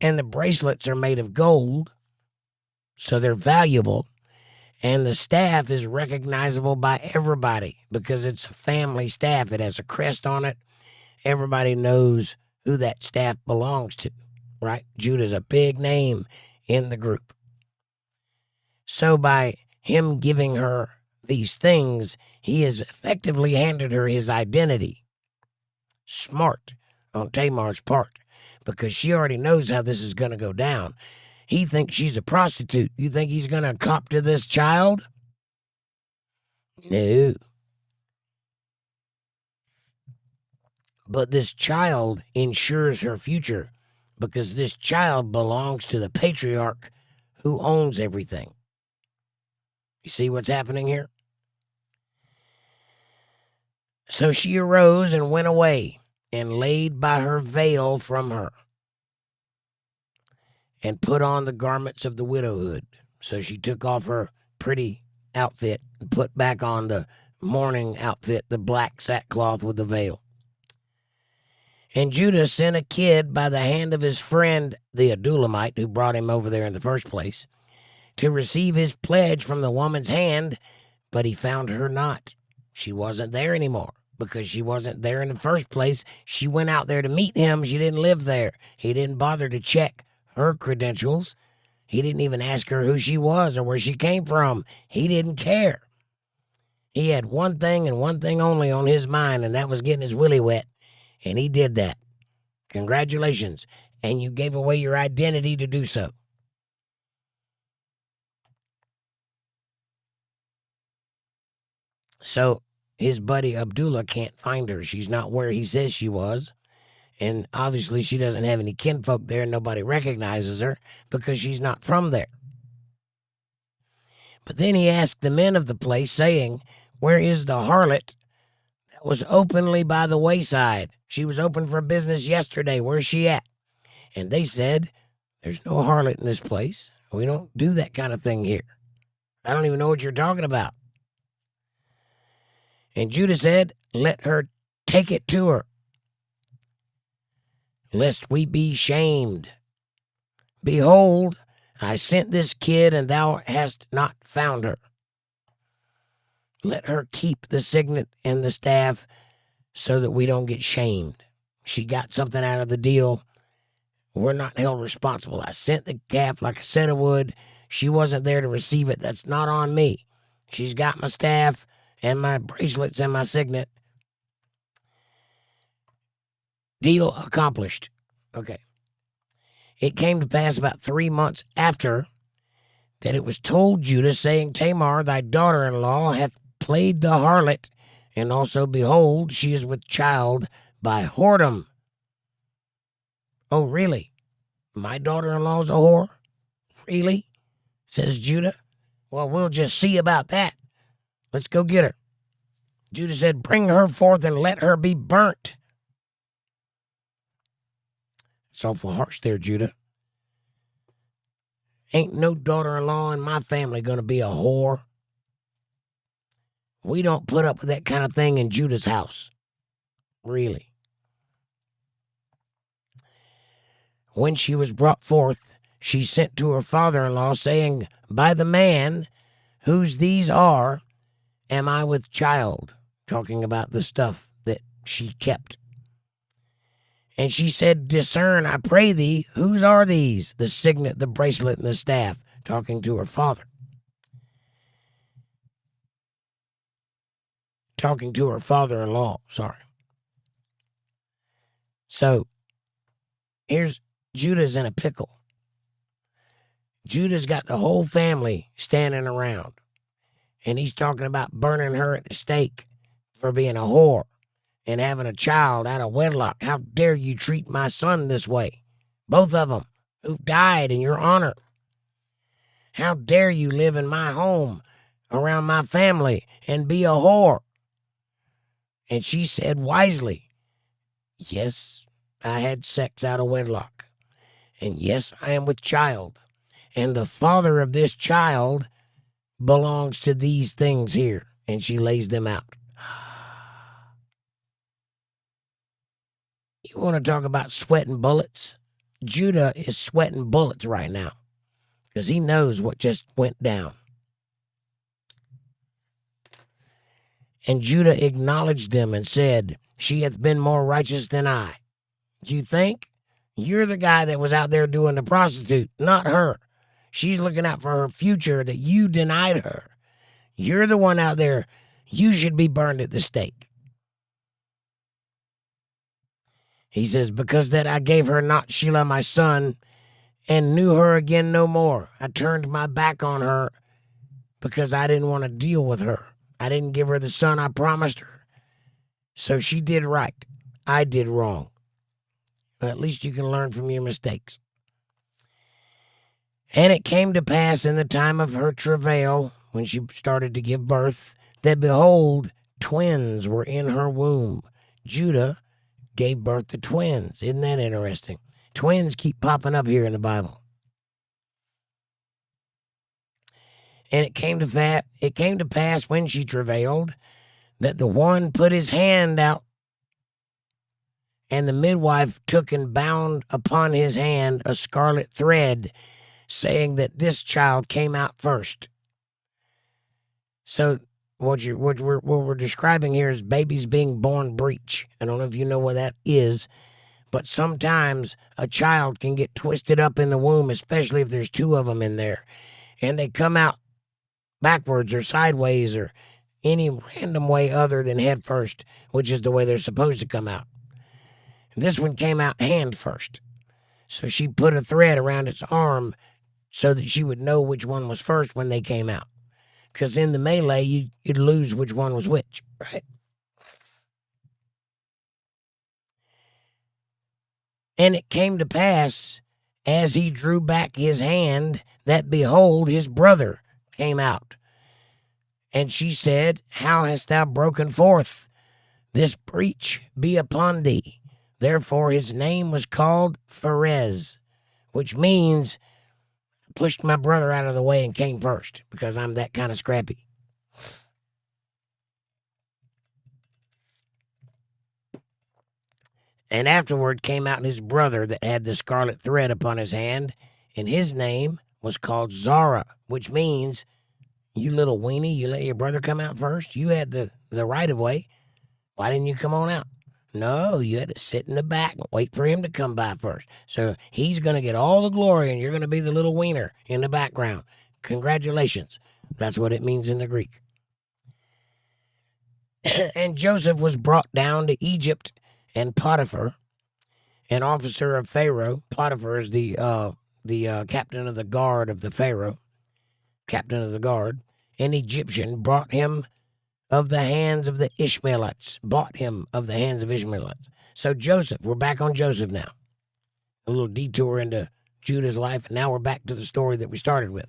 And the bracelets are made of gold, so they're valuable. And the staff is recognizable by everybody because it's a family staff. It has a crest on it. Everybody knows who that staff belongs to, right? Judah's a big name in the group. So by him giving her these things, he has effectively handed her his identity. Smart on Tamar's part, because she already knows how this is going to go down. He thinks she's a prostitute. You think he's going to cop to this child? No. But this child ensures her future because this child belongs to the patriarch who owns everything. You see what's happening here? So she arose and went away and laid by her veil from her and put on the garments of the widowhood. So she took off her pretty outfit and put back on the mourning outfit, the black sackcloth with the veil. And Judah sent a kid by the hand of his friend, the Adullamite, who brought him over there in the first place, to receive his pledge from the woman's hand, but he found her not. She wasn't there anymore because she wasn't there in the first place. She went out there to meet him. She didn't live there. He didn't bother to check her credentials. He didn't even ask her who she was or where she came from. He didn't care. He had one thing and one thing only on his mind, and that was getting his willy wet. And he did that. Congratulations. And you gave away your identity to do so. So his buddy Abdullah can't find her. She's not where he says she was. And obviously she doesn't have any kinfolk there. Nobody recognizes her because she's not from there. But then he asked the men of the place, saying, where is the harlot that was openly by the wayside? She was open for business yesterday. Where's she at? And they said, there's no harlot in this place. We don't do that kind of thing here. I don't even know what you're talking about. And Judah said, let her take it to her, lest we be shamed. Behold, I sent this kid, and thou hast not found her. Let her keep the signet and the staff so that we don't get shamed. She got something out of the deal. We're not held responsible. I sent the calf like I said I would. She wasn't there to receive it. That's not on me. She's got my staff and my bracelets and my signet. Deal accomplished. Okay. It came to pass about 3 months after that it was told Judah, saying, Tamar, thy daughter-in-law, hath played the harlot, and also, behold, she is with child by whoredom. Oh, really? My daughter-in-law's a whore? Really? Says Judah. Well, we'll just see about that. Let's go get her. Judah said, bring her forth and let her be burnt. It's awful harsh there, Judah. Ain't no daughter-in-law in my family going to be a whore. We don't put up with that kind of thing in Judah's house. Really. When she was brought forth, she sent to her father-in-law, saying, by the man whose these are, am I with child? Talking about the stuff that she kept. And she said, discern, I pray thee, whose are these? The signet, the bracelet, and the staff. Talking to her father. Talking to her father-in-law, sorry. So, here's Judah's in a pickle. Judah's got the whole family standing around. And he's talking about burning her at the stake for being a whore and having a child out of wedlock. How dare you treat my son this way? Both of them who've died in your honor. How dare you live in my home around my family and be a whore? And she said wisely, yes, I had sex out of wedlock. And yes, I am with child. And the father of this child belongs to these things here. And she lays them out. You want to talk about sweating bullets? Judah is sweating bullets right now because he knows what just went down. And Judah acknowledged them and said, she hath been more righteous than I. You think? You're the guy that was out there doing the prostitute, not her. She's looking out for her future that you denied her. You're the one out there. You should be burned at the stake. He says, because that I gave her not Shelah my son, and knew her again no more. I turned my back on her because I didn't want to deal with her. I didn't give her the son I promised her. So she did right. I did wrong. But at least you can learn from your mistakes. And it came to pass in the time of her travail, when she started to give birth, that behold, twins were in her womb. Judah gave birth to twins. Isn't that interesting? Twins keep popping up here in the Bible. And it came to pass when she travailed that the one put his hand out, and the midwife took and bound upon his hand a scarlet thread, saying that this child came out first. So what we're describing here is babies being born breech. I don't know if you know what that is, but sometimes a child can get twisted up in the womb, especially if there's two of them in there, and they come out backwards or sideways or any random way other than head first, which is the way they're supposed to come out. This one came out hand first. So she put a thread around its arm so that she would know which one was first when they came out. Because in the melee, you'd lose which one was which, right? And it came to pass, as he drew back his hand, that behold, his brother came out. And she said, how hast thou broken forth? This breach be upon thee. Therefore his name was called Pharez, which means pushed my brother out of the way and came first, because I'm that kind of scrappy. And afterward came out his brother that had the scarlet thread upon his hand, and his name was called Zara, which means, you little weenie, you let your brother come out first? You had the right of way. Why didn't you come on out? No, you had to sit in the back and wait for him to come by first. So he's going to get all the glory, and you're going to be the little wiener in the background. Congratulations. That's what it means in the Greek. And Joseph was brought down to Egypt, and Potiphar, an officer of Pharaoh. Potiphar is the captain of the guard of the Pharaoh. Captain of the guard. An Egyptian brought him of the hands of the Ishmaelites, bought him of the hands of Ishmaelites. So Joseph, we're back on Joseph now. A little detour into Judah's life, and now we're back to the story that we started with.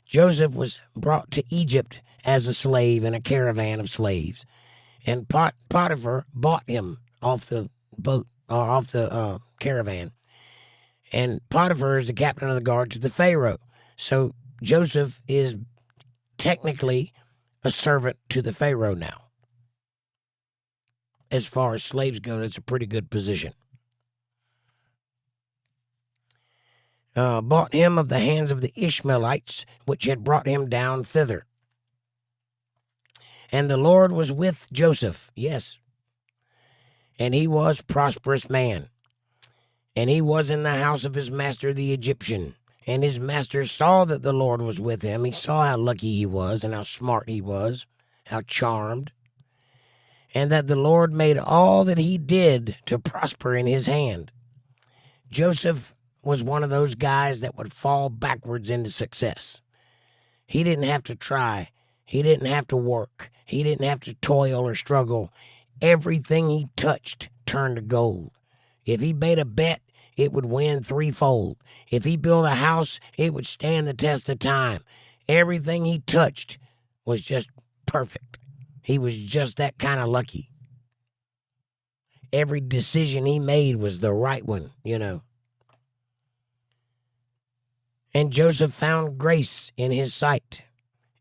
Joseph was brought to Egypt as a slave in a caravan of slaves. And Potiphar bought him off the boat, or off the caravan. And Potiphar is the captain of the guard to the Pharaoh. So Joseph is technically a servant to the Pharaoh now. As far as slaves go, that's a pretty good position. Bought him of the hands of the Ishmaelites, which had brought him down thither. And the Lord was with Joseph, yes. And he was prosperous man. And he was in the house of his master the Egyptian. And his master saw that the Lord was with him. He saw how lucky he was and how smart he was, how charmed. And that the Lord made all that he did to prosper in his hand. Joseph was one of those guys that would fall backwards into success. He didn't have to try. He didn't have to work. He didn't have to toil or struggle. Everything he touched turned to gold. If he made a bet, it would win threefold. If he built a house, it would stand the test of time. Everything he touched was just perfect. He was just that kind of lucky. Every decision he made was the right one, you know. And Joseph found grace in his sight,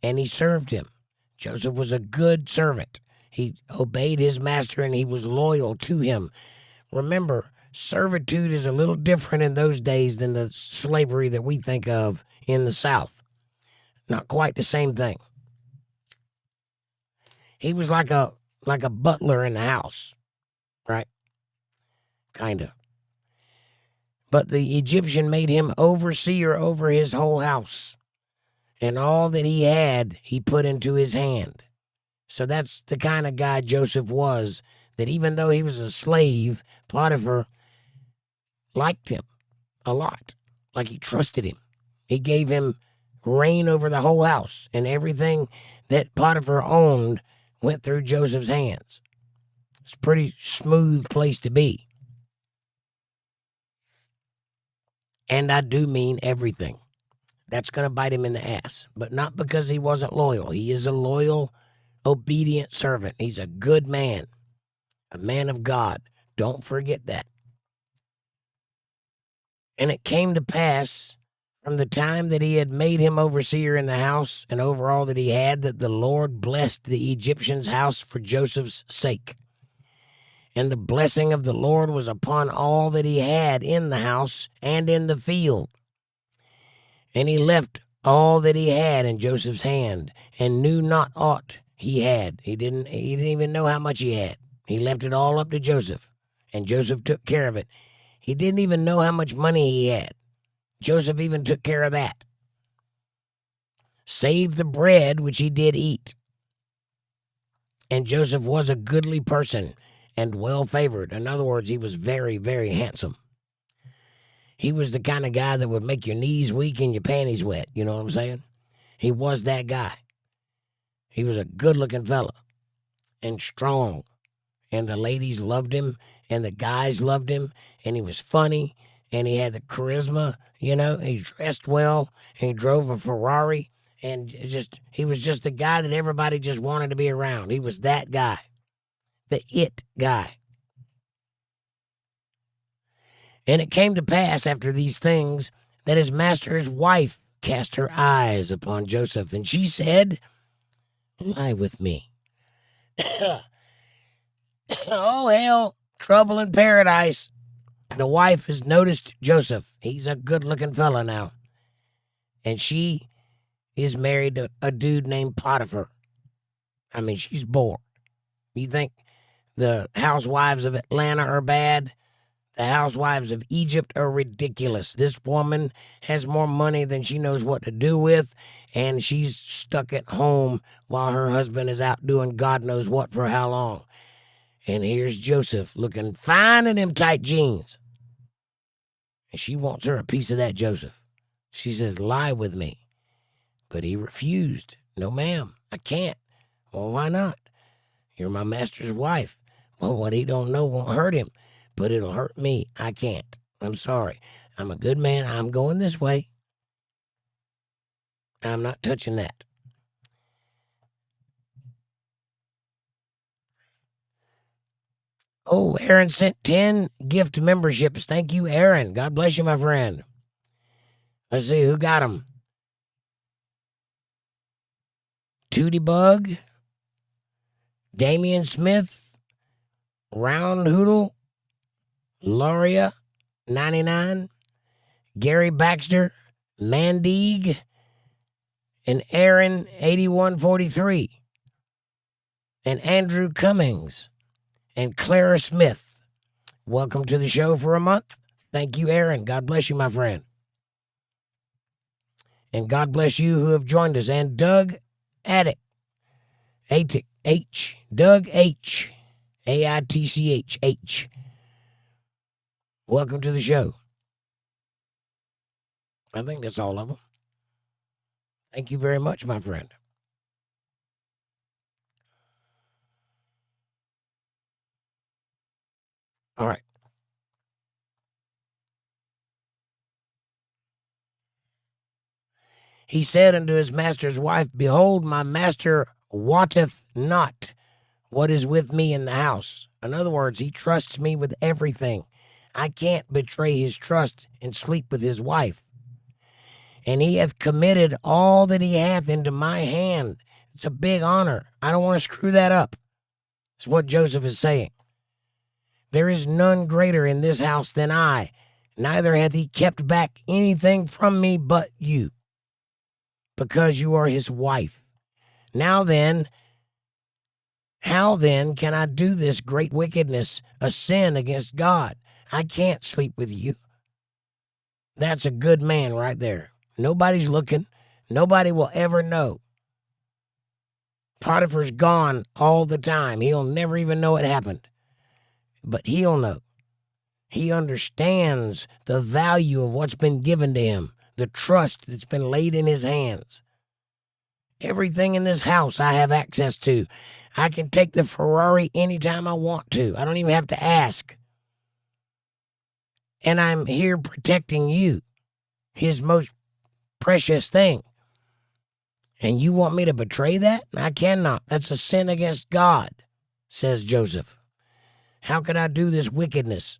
and he served him. Joseph was a good servant. He obeyed his master, and he was loyal to him. Remember, servitude is a little different in those days than the slavery that we think of in the South. Not quite the same thing. He was like a butler in the house, right? Kind of. But the Egyptian made him overseer over his whole house. And all that he had, he put into his hand. So that's the kind of guy Joseph was, that even though he was a slave, Potiphar liked him a lot. Like he trusted him. He gave him reign over the whole house. And everything that Potiphar owned went through Joseph's hands. It's a pretty smooth place to be. And I do mean everything. That's going to bite him in the ass. But not because he wasn't loyal. He is a loyal, obedient servant. He's a good man. A man of God. Don't forget that. And it came to pass from the time that he had made him overseer in the house and over all that he had, that the Lord blessed the Egyptian's house for Joseph's sake. And the blessing of the Lord was upon all that he had in the house and in the field. And he left all that he had in Joseph's hand, and knew not aught he had. He didn't even know how much he had. He left it all up to Joseph, and Joseph took care of it. He didn't even know how much money he had. Joseph even took care of that. Save the bread which he did eat. And Joseph was a goodly person and well favored. In other words, he was very, very handsome. He was the kind of guy that would make your knees weak and your panties wet. You know what I'm saying? He was that guy. He was a good-looking fella and strong. And the ladies loved him, and the guys loved him, and he was funny, and he had the charisma, you know. He dressed well, and he drove a Ferrari, and he was just the guy that everybody just wanted to be around. He was that guy. The it guy. And it came to pass after these things that his master's wife cast her eyes upon Joseph, and she said, "Lie with me." Oh, hell, trouble in paradise. The wife has noticed Joseph. He's a good-looking fella now. And she is married to a dude named Potiphar. I mean, she's bored. You think the housewives of Atlanta are bad? The housewives of Egypt are ridiculous. This woman has more money than she knows what to do with, and she's stuck at home while her husband is out doing God knows what for how long. And here's Joseph looking fine in them tight jeans. And she wants her a piece of that Joseph. She says, "Lie with me." But he refused. "No, ma'am, I can't." "Well, why not?" "You're my master's wife." "Well, what he don't know won't hurt him, but it'll hurt me. I can't. I'm sorry. I'm a good man. I'm going this way. I'm not touching that." Oh, Aaron sent 10 gift memberships. Thank you, Aaron. God bless you, my friend. Let's see who got them. Tootie Bug, Damian Smith, Round Hoodle, Loria 99, Gary Baxter, Mandeeg, and Aaron 8143, and Andrew Cummings, and Clara Smith. Welcome to the show for a month. Thank you, Aaron. God bless you, my friend. And God bless you who have joined us. And Doug Attic, Doug H, AITCH. Welcome to the show. I think that's all of them. Thank you very much, my friend. All right. He said unto his master's wife, Behold, my master wotteth not what is with me in the house. In other words, he trusts me with everything. I can't betray his trust and sleep with his wife. And he hath committed all that he hath into my hand. It's a big honor. I don't want to screw that up. It's what Joseph is saying. There is none greater in this house than I. Neither hath he kept back anything from me but you, because you are his wife. Now then, how then can I do this great wickedness, a sin against God? I can't sleep with you. That's a good man right there. Nobody's looking. Nobody will ever know. Potiphar's gone all the time. He'll never even know it happened. But he'll know. He understands the value of what's been given to him, the trust that's been laid in his hands. Everything in this house I have access to. I can take the Ferrari anytime I want to. I don't even have to ask. And I'm here protecting you, his most precious thing. And you want me to betray that? I cannot. That's a sin against God, says Joseph. How can I do this wickedness?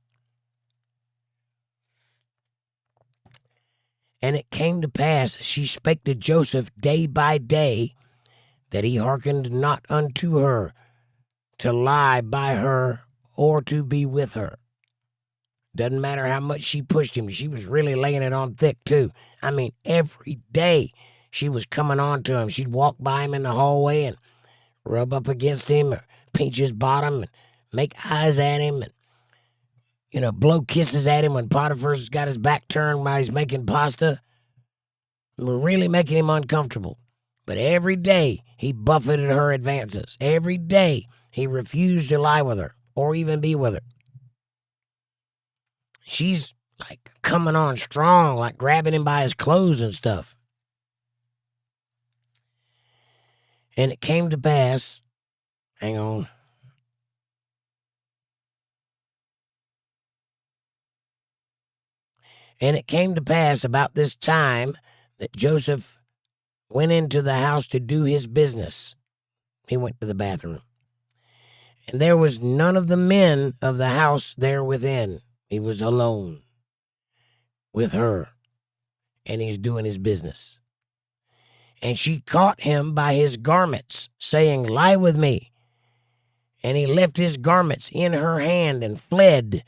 And it came to pass, she spake to Joseph day by day, that he hearkened not unto her, to lie by her or to be with her. Doesn't matter how much she pushed him. She was really laying it on thick, too. I mean, every day she was coming on to him. She'd walk by him in the hallway and rub up against him or pinch his bottom and make eyes at him and, blow kisses at him when Potiphar's got his back turned while he's making pasta. We're really making him uncomfortable. But every day he buffeted her advances. Every day he refused to lie with her or even be with her. She's like coming on strong, like grabbing him by his clothes and stuff. And it came to pass, hang on. And it came to pass about this time that Joseph went into the house to do his business. He went to the bathroom. And there was none of the men of the house there within. He was alone with her, and he's doing his business. And she caught him by his garments, saying, Lie with me. And he left his garments in her hand and fled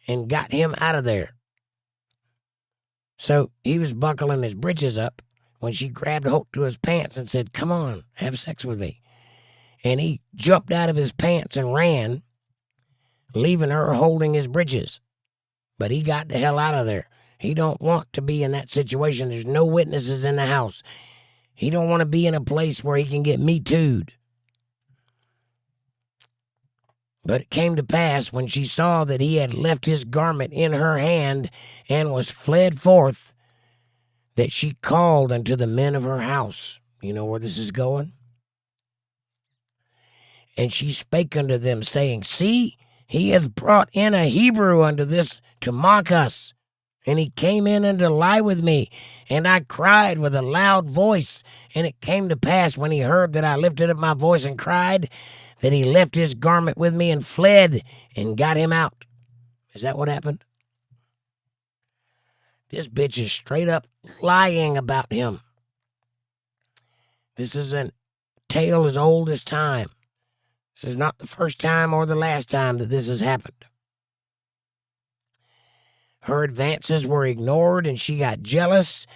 and got him out of there. So he was buckling his breeches up when she grabbed hold to his pants and said, Come on, have sex with me. And he jumped out of his pants and ran, leaving her holding his breeches. But he got the hell out of there. He don't want to be in that situation. There's no witnesses in the house. He don't want to be in a place where he can get me too'd. But it came to pass when she saw that he had left his garment in her hand and was fled forth, that she called unto the men of her house. You know where this is going? And she spake unto them, saying, See, he hath brought in a Hebrew unto this to mock us. And he came in and to lie with me. And I cried with a loud voice. And it came to pass when he heard that I lifted up my voice and cried, that he left his garment with me and fled and got him out. Is that what happened? This bitch is straight up lying about him. This is a tale as old as time. This is not the first time or the last time that this has happened. Her advances were ignored and she got jealous,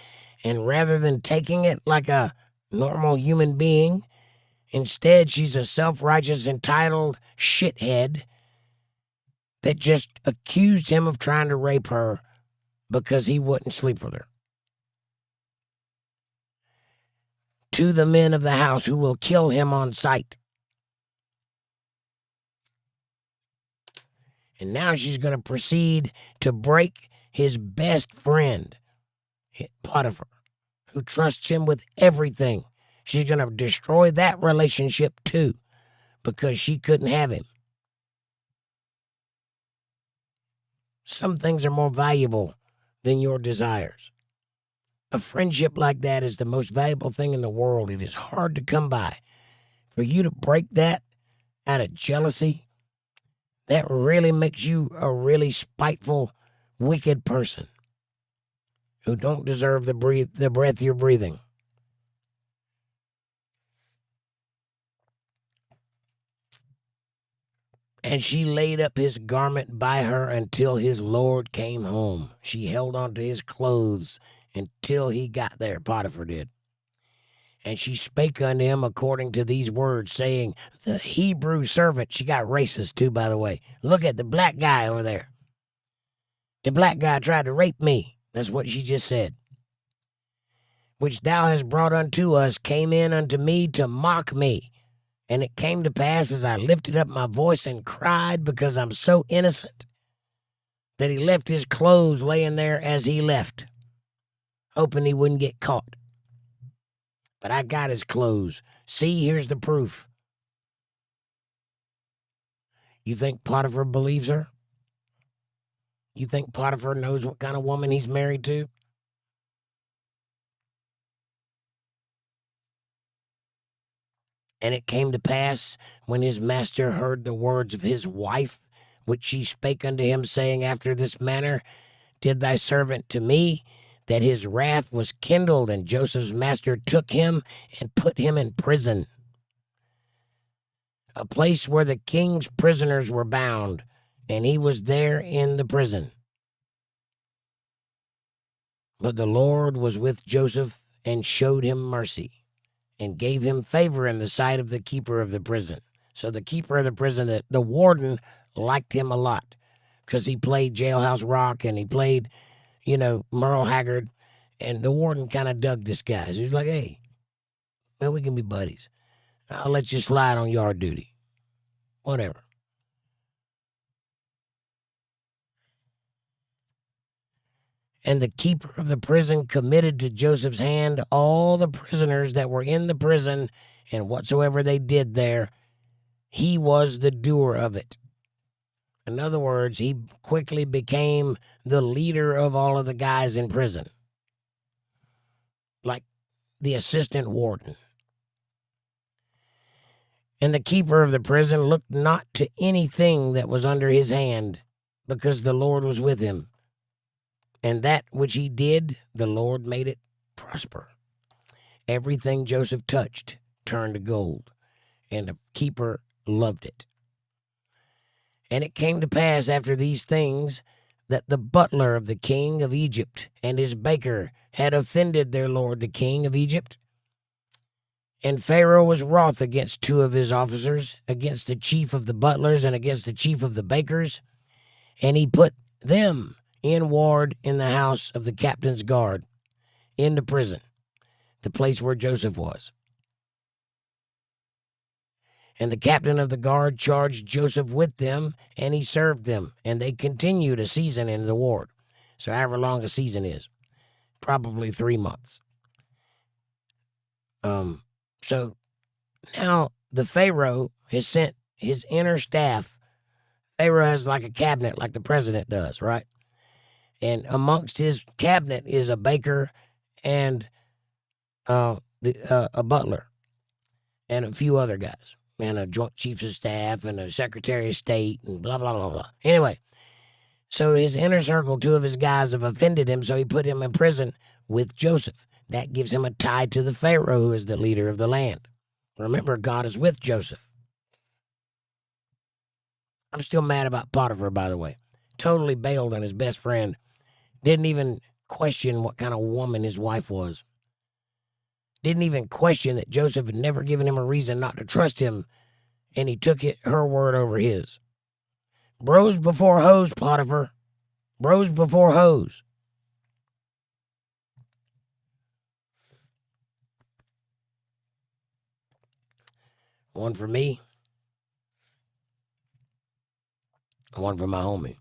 and rather than taking it like a normal human being, instead she's a self-righteous, entitled shithead that just accused him of trying to rape her because he wouldn't sleep with her. To the men of the house who will kill him on sight. And now she's going to proceed to break his best friend, Potiphar, who trusts him with everything. She's going to destroy that relationship too, because she couldn't have him. Some things are more valuable than your desires. A friendship like that is the most valuable thing in the world. It is hard to come by. For you to break that out of jealousy, that really makes you a really spiteful, wicked person who don't deserve the breath you're breathing. And she laid up his garment by her until his Lord came home. She held on to his clothes until he got there, Potiphar did. And she spake unto him according to these words, saying, the Hebrew servant, she got racist too, by the way. Look at the black guy over there. The black guy tried to rape me. That's what she just said. Which thou hast brought unto us came in unto me to mock me. And it came to pass as I lifted up my voice and cried because I'm so innocent, that he left his clothes laying there as he left, hoping he wouldn't get caught. But I got his clothes. See, here's the proof. You think Potiphar believes her? You think Potiphar knows what kind of woman he's married to? And it came to pass, when his master heard the words of his wife, which she spake unto him, saying, after this manner did thy servant to me, that his wrath was kindled, and Joseph's master took him and put him in prison, a place where the king's prisoners were bound, and he was there in the prison. But the Lord was with Joseph and showed him mercy, and gave him favor in the sight of the keeper of the prison. So the keeper of the prison, the warden, liked him a lot because he played Jailhouse Rock and he played, Merle Haggard. And the warden kind of dug this guy. So he's like, hey, man, we can be buddies. I'll let you slide on yard duty. Whatever. And the keeper of the prison committed to Joseph's hand all the prisoners that were in the prison, and whatsoever they did there, he was the doer of it. In other words, he quickly became the leader of all of the guys in prison, like the assistant warden. And the keeper of the prison looked not to anything that was under his hand, because the Lord was with him. And that which he did, the Lord made it prosper. Everything Joseph touched turned to gold, and the keeper loved it. And it came to pass after these things that the butler of the king of Egypt and his baker had offended their lord the king of Egypt. And Pharaoh was wroth against two of his officers, against the chief of the butlers and against the chief of the bakers, and he put them in ward in the house of the captain's guard, in the prison, the place where Joseph was. And the captain of the guard charged Joseph with them, and he served them, and they continued a season in the ward. So however long a season is, probably 3 months. So now the Pharaoh has sent his inner staff. Pharaoh has like a cabinet like the president does, right? And amongst his cabinet is a baker and a butler and a few other guys. and a Joint Chiefs of Staff and a Secretary of State and blah, blah, blah, blah. Anyway, so his inner circle, 2 of his guys have offended him, so he put him in prison with Joseph. That gives him a tie to the Pharaoh, who is the leader of the land. Remember, God is with Joseph. I'm still mad about Potiphar, by the way. Totally bailed on his best friend. Didn't even question what kind of woman his wife was. Didn't even question that Joseph had never given him a reason not to trust him, and he took her word over his. Bros before hoes, Potiphar. Bros before hoes. One for me. One for my homie.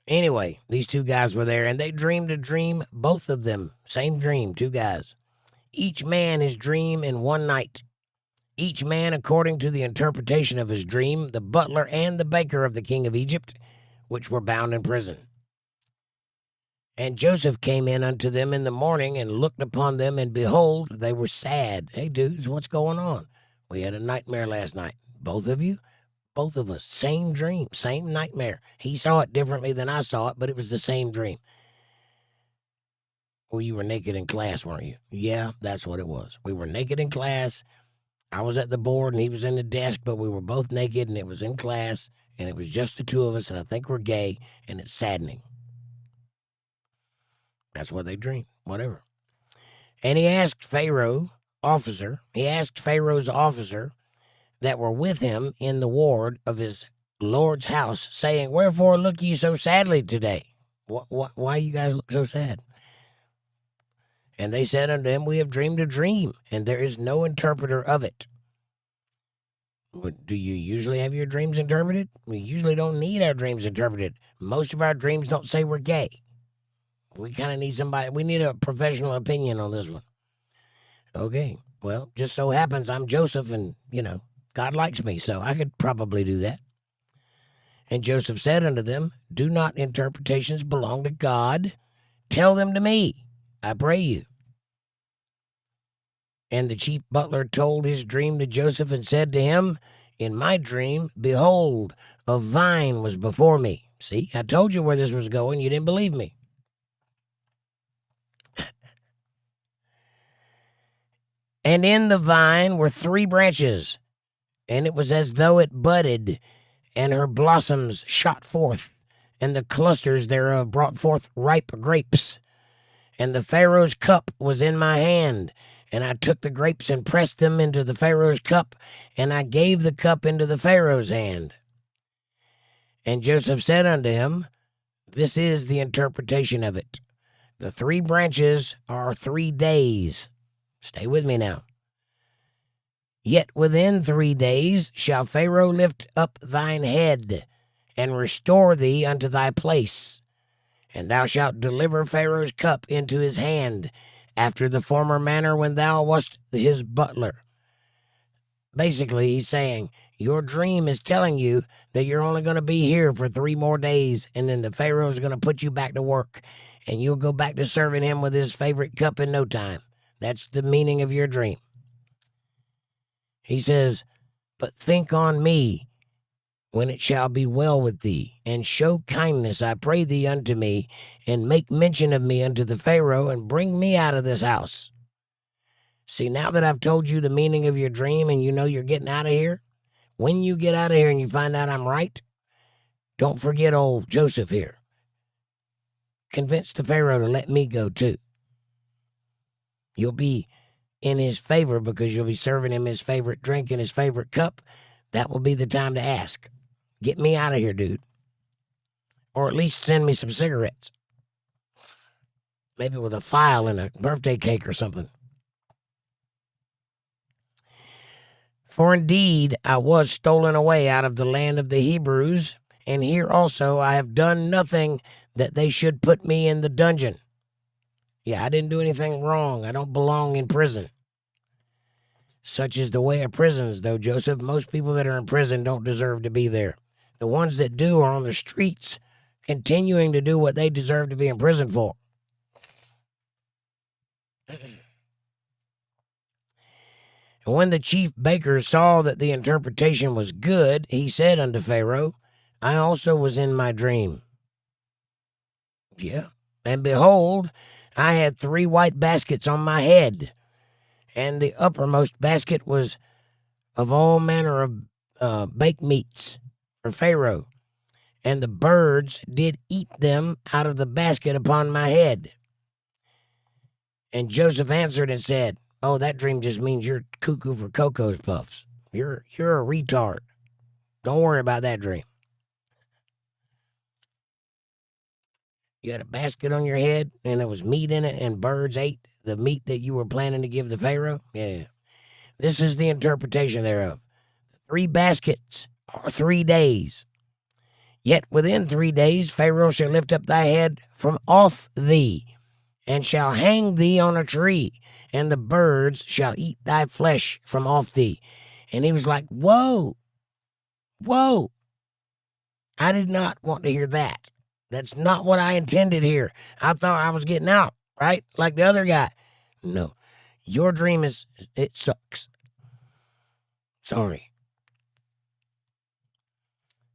Anyway, these 2 guys were there, and they dreamed a dream, both of them. Same dream, 2 guys. Each man his dream in one night. Each man according to the interpretation of his dream, the butler and the baker of the king of Egypt, which were bound in prison. And Joseph came in unto them in the morning and looked upon them, and behold, they were sad. Hey, dudes, what's going on? We had a nightmare last night. Both of you? Both of us. Same dream, same nightmare. He saw it differently than I saw it, but it was the same dream. Well, you were naked in class, weren't you? Yeah, that's what it was. We were naked in class. I was at the board and he was in the desk, but we were both naked and it was in class and it was just the 2 of us, and I think we're gay, and it's saddening. That's what they dream. Whatever. And he asked Pharaoh's officer that were with him in the ward of his Lord's house, saying, Wherefore look ye so sadly today? Why you guys look so sad? And they said unto him, We have dreamed a dream, and there is no interpreter of it. Do you usually have your dreams interpreted? We usually don't need our dreams interpreted. Most of our dreams don't say we're gay. We kind of need somebody. We need a professional opinion on this one. Okay. Well, just so happens I'm Joseph, and, God likes me, so I could probably do that. And Joseph said unto them, Do not interpretations belong to God? Tell them to me, I pray you. And the chief butler told his dream to Joseph and said to him, In my dream, behold, a vine was before me. See, I told you where this was going. You didn't believe me. And in the vine were 3 branches, and it was as though it budded, and her blossoms shot forth, and the clusters thereof brought forth ripe grapes. And the Pharaoh's cup was in my hand, and I took the grapes and pressed them into the Pharaoh's cup, and I gave the cup into the Pharaoh's hand. And Joseph said unto him, This is the interpretation of it. The 3 branches are 3 days. Stay with me now. Yet within 3 days shall Pharaoh lift up thine head, and restore thee unto thy place. And thou shalt deliver Pharaoh's cup into his hand, after the former manner when thou wast his butler. Basically, he's saying, your dream is telling you that you're only going to be here for 3 more days, and then the Pharaoh is going to put you back to work, and you'll go back to serving him with his favorite cup in no time. That's the meaning of your dream. He says, But think on me when it shall be well with thee, and show kindness, I pray thee, unto me, and make mention of me unto the Pharaoh, and bring me out of this house. See, now that I've told you the meaning of your dream and you know you're getting out of here, when you get out of here and you find out I'm right, don't forget old Joseph here. Convince the Pharaoh to let me go too. You'll be in his favor because you'll be serving him his favorite drink in his favorite cup. That will be the time to ask. Get me out of here, dude. Or at least send me some cigarettes. Maybe with a file and a birthday cake or something. For indeed I was stolen away out of the land of the Hebrews, and here also I have done nothing that they should put me in the dungeon. Yeah, I didn't do anything wrong. I don't belong in prison. Such is the way of prisons, though, Joseph. Most people that are in prison don't deserve to be there. The ones that do are on the streets, continuing to do what they deserve to be in prison for. And when the chief baker saw that the interpretation was good, he said unto Pharaoh, I also was in my dream. Yeah. And behold, I had 3 white baskets on my head, and the uppermost basket was of all manner of baked meats for Pharaoh, and the birds did eat them out of the basket upon my head. And Joseph answered and said, oh, that dream just means you're cuckoo for Cocoa Puffs. You're a retard. Don't worry about that dream. You had a basket on your head, and there was meat in it, and birds ate the meat that you were planning to give to Pharaoh? Yeah. This is the interpretation thereof. 3 baskets are 3 days. Yet within 3 days Pharaoh shall lift up thy head from off thee, and shall hang thee on a tree, and the birds shall eat thy flesh from off thee. And he was like, whoa, whoa. I did not want to hear that. That's not what I intended here. I thought I was getting out, right? Like the other guy. No, your dream it sucks. Sorry.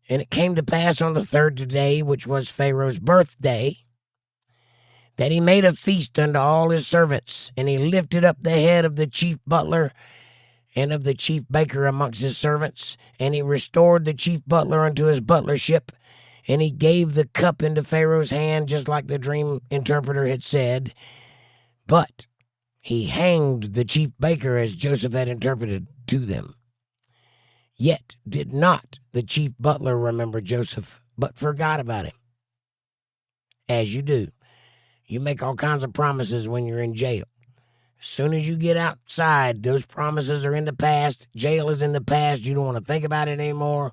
And it came to pass on the 3rd day, which was Pharaoh's birthday, that he made a feast unto all his servants, and he lifted up the head of the chief butler and of the chief baker amongst his servants, and he restored the chief butler unto his butlership, and he gave the cup into Pharaoh's hand, just like the dream interpreter had said. But he hanged the chief baker as Joseph had interpreted to them. Yet did not the chief butler remember Joseph, but forgot about him. As you do. You make all kinds of promises when you're in jail. As soon as you get outside, those promises are in the past. Jail is in the past. You don't want to think about it anymore.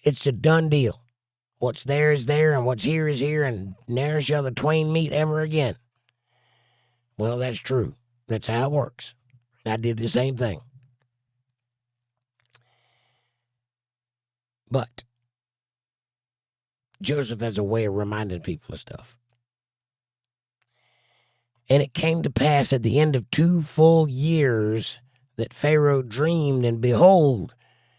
It's a done deal. What's there is there, and what's here is here, and ne'er shall the twain meet ever again. Well, that's true. That's how it works. I did the same thing. But Joseph has a way of reminding people of stuff. And it came to pass at the end of 2 full years that Pharaoh dreamed, and behold,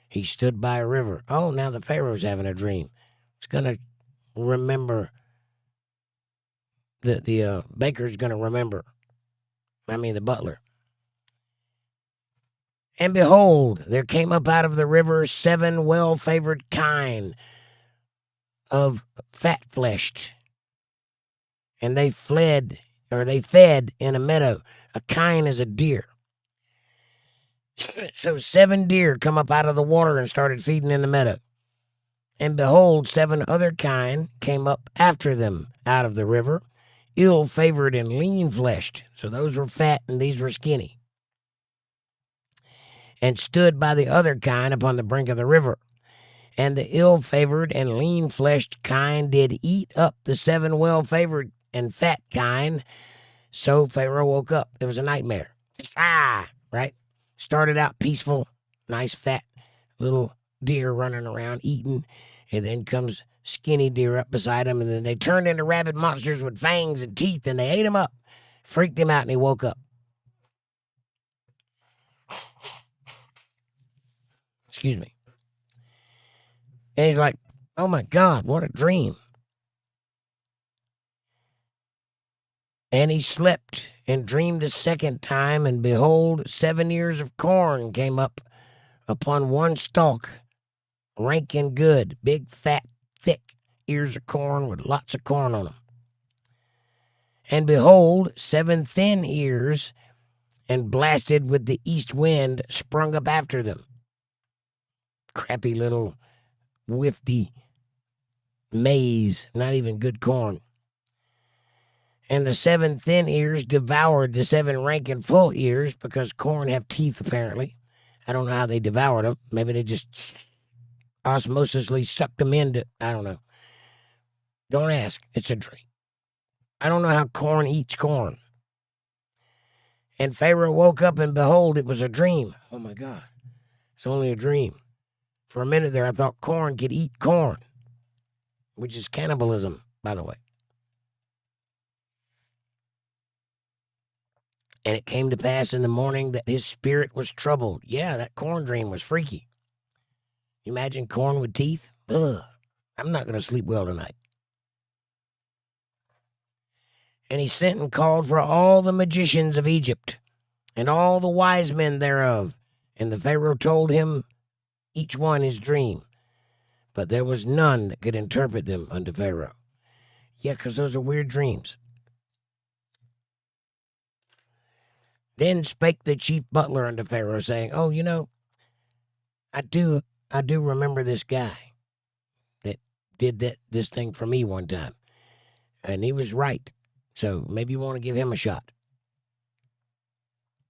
he stood by a river. Oh, now the Pharaoh's having a dream. It's going to remember, the baker's going to remember. The butler. And behold, there came up out of the river 7 well-favored kine of fat-fleshed, and they fed in a meadow. A kine is a deer. So 7 deer come up out of the water and started feeding in the meadow. And behold, 7 other kine came up after them out of the river, ill-favored and lean-fleshed. So those were fat and these were skinny. And stood by the other kine upon the brink of the river. And the ill-favored and lean-fleshed kine did eat up the 7 well-favored and fat kine. So Pharaoh woke up. It was a nightmare. Right? Started out peaceful, nice fat little deer running around eating. And then comes skinny deer up beside him. And then they turned into rabid monsters with fangs and teeth. And they ate him up. Freaked him out and he woke up. Excuse me. And he's like, oh my God, what a dream. And he slept and dreamed a second time, and behold, 7 ears of corn came up upon one stalk, rank and good, big, fat, thick ears of corn with lots of corn on them. And behold, 7 thin ears, and blasted with the east wind, sprung up after them. Crappy little whiffy maize, not even good corn. And the 7 thin ears devoured the 7 rank and full ears, because corn have teeth apparently. I don't know how they devoured them. Maybe they just osmosisly sucked them into, I don't know. Don't ask. It's a dream. I don't know how corn eats corn. And Pharaoh woke up, and behold, it was a dream. Oh my God. It's only a dream. For a minute there, I thought corn could eat corn, which is cannibalism, by the way. And it came to pass in the morning that his spirit was troubled. Yeah, that corn dream was freaky. You imagine corn with teeth? Ugh, I'm not going to sleep well tonight. And he sent and called for all the magicians of Egypt, and all the wise men thereof. And the Pharaoh told him each one his dream. But there was none that could interpret them unto Pharaoh. Yeah, because those are weird dreams. Then spake the chief butler unto Pharaoh, saying, oh, I do remember this guy that did this thing for me one time. And he was right. So maybe you want to give him a shot.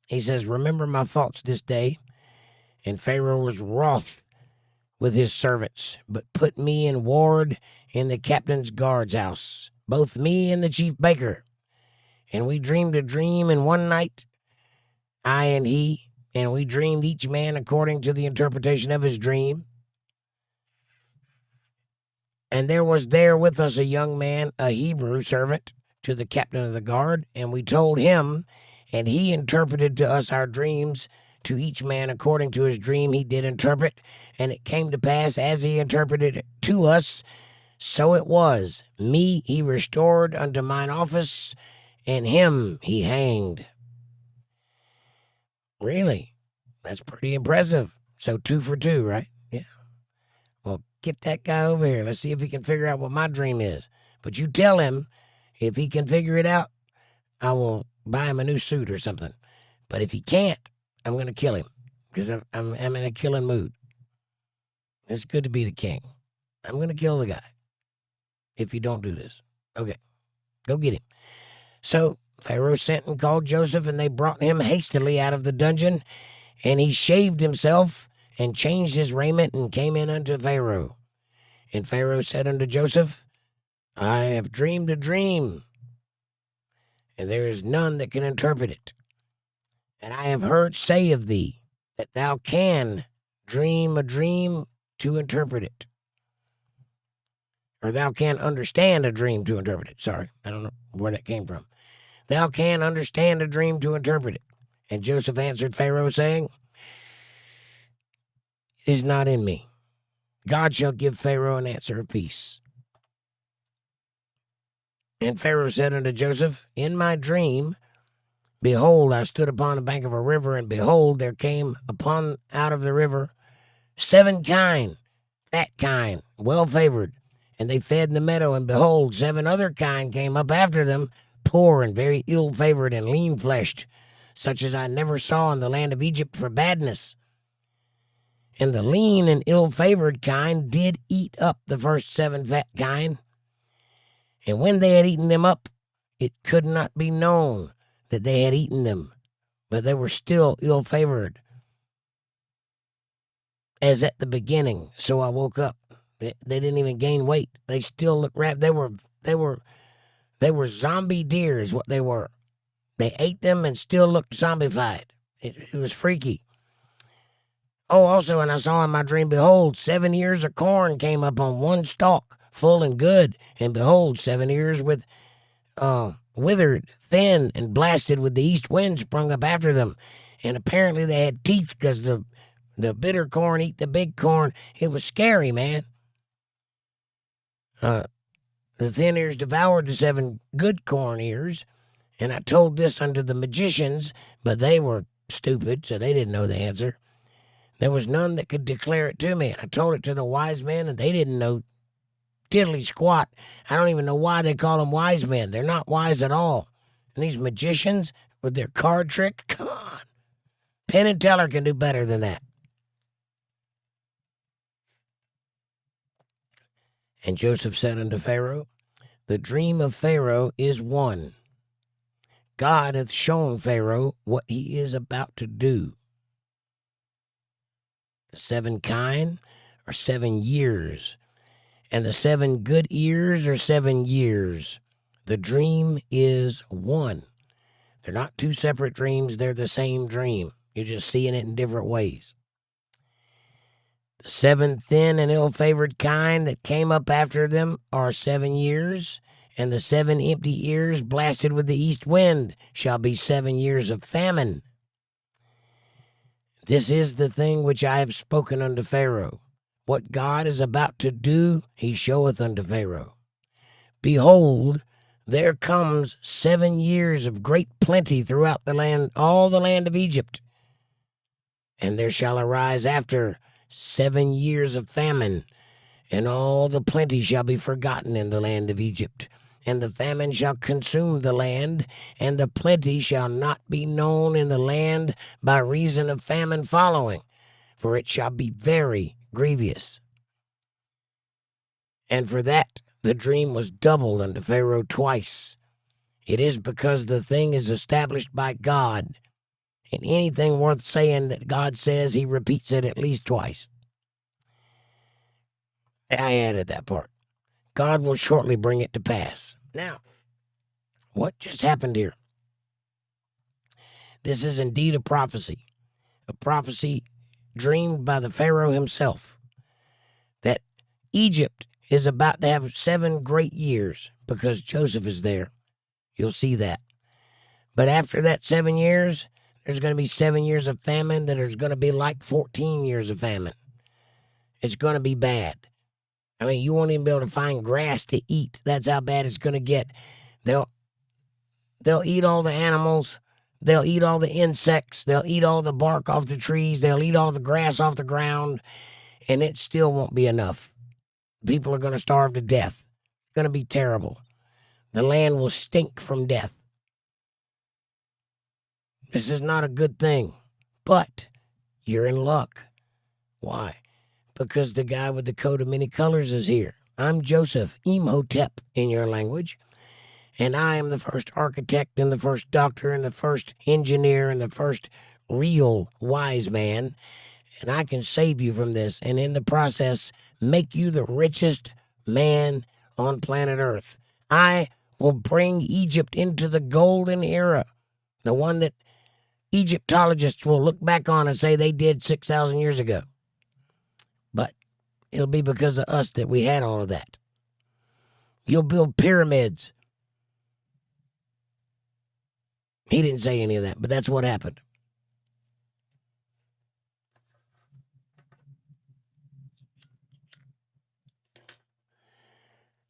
He says, remember my faults this day. And Pharaoh was wroth with his servants, but put me in ward in the captain's guard's house, both me and the chief baker. And we dreamed a dream in one night, I and he, and we dreamed each man according to the interpretation of his dream. And there was there with us a young man, a Hebrew servant to the captain of the guard, and we told him, and he interpreted to us our dreams, to each man according to his dream he did interpret, and it came to pass as he interpreted it to us, so it was. Me he restored unto mine office, and him he hanged. Really? That's pretty impressive. So 2 for 2, right? Yeah. Well, get that guy over here. Let's see if he can figure out what my dream is. But you tell him, if he can figure it out, I will buy him a new suit or something. But if he can't, I'm going to kill him, because I'm in a killing mood. It's good to be the king. I'm going to kill the guy if you don't do this. Okay, go get him. So Pharaoh sent and called Joseph, and they brought him hastily out of the dungeon, and he shaved himself and changed his raiment and came in unto Pharaoh. And Pharaoh said unto Joseph, I have dreamed a dream, and there is none that can interpret it. And I have heard say of thee that thou can dream a dream to interpret it. Or thou can understand a dream to interpret it. Sorry, I don't know where that came from. Thou can understand a dream to interpret it. And Joseph answered Pharaoh, saying, it is not in me. God shall give Pharaoh an answer of peace. And Pharaoh said unto Joseph, in my dream, behold, I stood upon the bank of a river, and behold, there came upon out of the river 7 kine, fat kine, well-favored, and they fed in the meadow, and behold, 7 other kine came up after them, poor and very ill-favored and lean-fleshed, such as I never saw in the land of Egypt for badness. And the lean and ill-favored kine did eat up the first 7 fat kine, and when they had eaten them up, it could not be known that they had eaten them, but they were still ill-favored as at the beginning. So I woke up. They didn't even gain weight. They still looked they were zombie deer is what they were. They ate them and still looked zombified. It was freaky. Oh, also, and I saw in my dream, behold, 7 ears of corn came up on one stalk, full and good, and behold, 7 ears with withered, thin, and blasted with the east wind sprung up after them. And apparently they had teeth, because the bitter corn eat the big corn. It was scary, man. The thin ears devoured the 7 good corn ears, and I told this unto the magicians, but they were stupid, so they didn't know the answer. There was none that could declare it to me. I told it to the wise men, and they didn't know diddly squat. I don't even know why they call them wise men. They're not wise at all. And these magicians with their card trick, come on. Penn and Teller can do better than that. And Joseph said unto Pharaoh, the dream of Pharaoh is one. God hath shown Pharaoh what he is about to do. The 7 kine are 7 years, and the 7 good ears are 7 years. The dream is one. They're not 2 separate dreams. They're the same dream. You're just seeing it in different ways. The 7 thin and ill-favored kine that came up after them are 7 years, And the 7 empty years blasted with the east wind shall be 7 years of famine. This is the thing which I have spoken unto Pharaoh. What God is about to do, he showeth unto Pharaoh. Behold, there comes 7 years of great plenty throughout the land, all the land of Egypt. And there shall arise after 7 years of famine, and all the plenty shall be forgotten in the land of Egypt. And the famine shall consume the land, and the plenty shall not be known in the land by reason of famine following, for it shall be very grievous. And for that the dream was doubled unto Pharaoh twice. It is because the thing is established by God, and anything worth saying that God says, he repeats it at least twice. I added that part. God will shortly bring it to pass. Now, what just happened here? This is indeed a prophecy dreamed by the Pharaoh himself, that Egypt is about to have 7 great years because Joseph is there. You'll see that. But after that 7 years, there's going to be 7 years of famine that is going to be like 14 years of famine. It's going to be bad. I mean, you won't even be able to find grass to eat. That's how bad it's going to get. They'll eat all the animals. They'll eat all the insects. They'll eat all the bark off the trees. They'll eat all the grass off the ground. And it still won't be enough. People are going to starve to death. It's going to be terrible. The land will stink from death. This is not a good thing. But you're in luck. Why? Because the guy with the coat of many colors is here. I'm Joseph, Imhotep in your language, and I am the first architect and the first doctor and the first engineer and the first real wise man, and I can save you from this, and in the process, make you the richest man on planet Earth. I will bring Egypt into the golden era, the one that Egyptologists will look back on and say they did 6,000 years ago. But it'll be because of us that we had all of that. You'll build pyramids. He didn't say any of that, but that's what happened.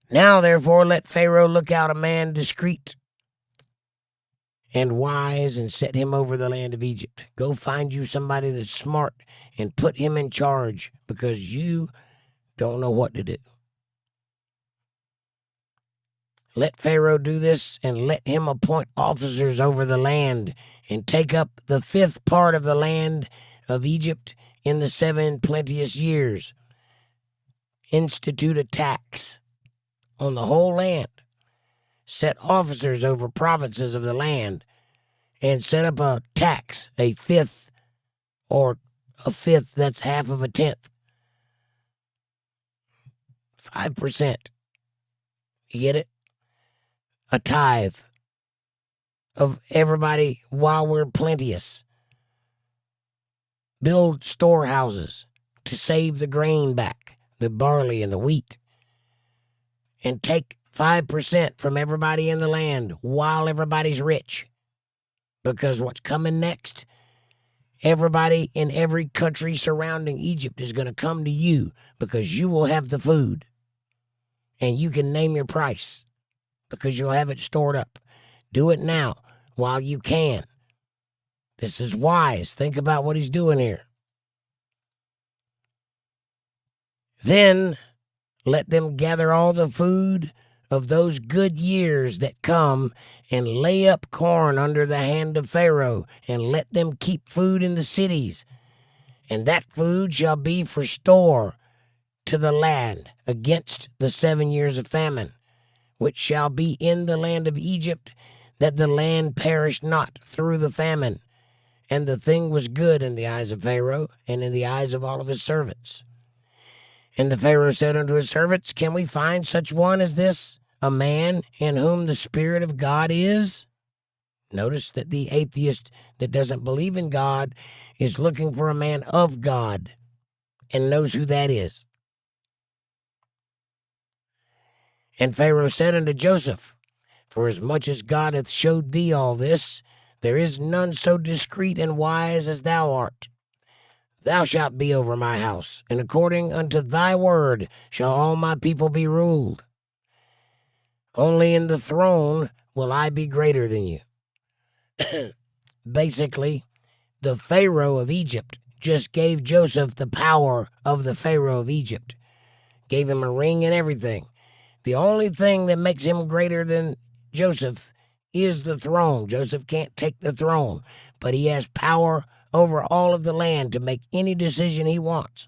Now, therefore, let Pharaoh look out a man discreet and wise and set him over the land of Egypt. Go find you somebody that's smart and put him in charge, because you don't know what to do. Let Pharaoh do this, and let him appoint officers over the land, and take up the 5th part of the land of Egypt in the 7 plenteous years. Institute a tax on the whole land. Set officers over provinces of the land, and set up a tax, a 5th, or a 5th, that's half of a 10th. 5%. You get it? A tithe of everybody while we're plenteous. Build storehouses to save the grain back, the barley and the wheat. And take 5% from everybody in the land while everybody's rich. Because what's coming next, everybody in every country surrounding Egypt is going to come to you because you will have the food. And you can name your price because you'll have it stored up. Do it now while you can. This is wise. Think about what he's doing here. Then let them gather all the food of those good years that come, and lay up corn under the hand of Pharaoh, and let them keep food in the cities. And that food shall be for store to the land against the 7 years of famine, which shall be in the land of Egypt, that the land perish not through the famine. And the thing was good in the eyes of Pharaoh, and in the eyes of all of his servants. And the Pharaoh said unto his servants, Can we find such one as this, a man in whom the Spirit of God is? Notice that the atheist that doesn't believe in God is looking for a man of God and knows who that is. And Pharaoh said unto Joseph, For as much as God hath showed thee all this, there is none so discreet and wise as thou art. Thou shalt be over my house, and according unto thy word shall all my people be ruled. Only in the throne will I be greater than you. Basically, the Pharaoh of Egypt just gave Joseph the power of the Pharaoh of Egypt. Gave him a ring and everything. The only thing that makes him greater than Joseph is the throne. Joseph can't take the throne, but he has power over all of the land to make any decision he wants.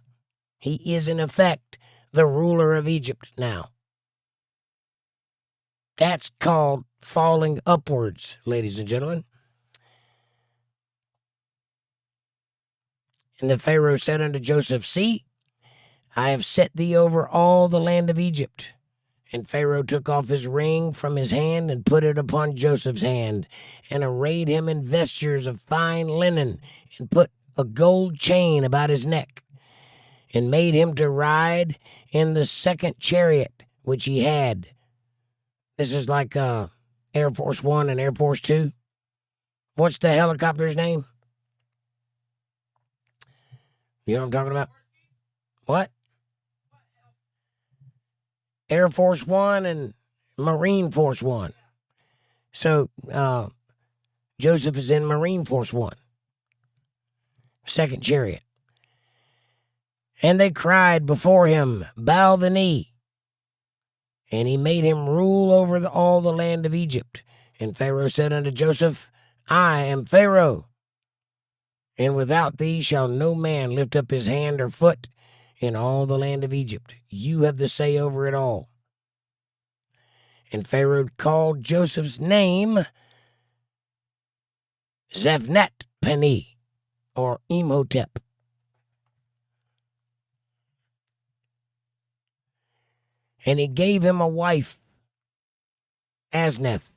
He is, in effect, the ruler of Egypt now. That's called falling upwards, ladies and gentlemen. And the Pharaoh said unto Joseph, See, I have set thee over all the land of Egypt. And Pharaoh took off his ring from his hand and put it upon Joseph's hand, and arrayed him in vestures of fine linen, and put a gold chain about his neck, and made him to ride in the second chariot which he had. This is like Air Force One and Air Force Two. What's the helicopter's name? You know what I'm talking about? What? Air Force One and Marine Force One. So Joseph is in Marine Force One, second chariot. And they cried before him, Bow the knee. And he made him rule over all the land of Egypt. And Pharaoh said unto Joseph, I am Pharaoh, and without thee shall no man lift up his hand or foot in all the land of Egypt. You have the say over it all. And Pharaoh called Joseph's name Zaphnath-Paneah, or Imhotep. And he gave him a wife, Asnath,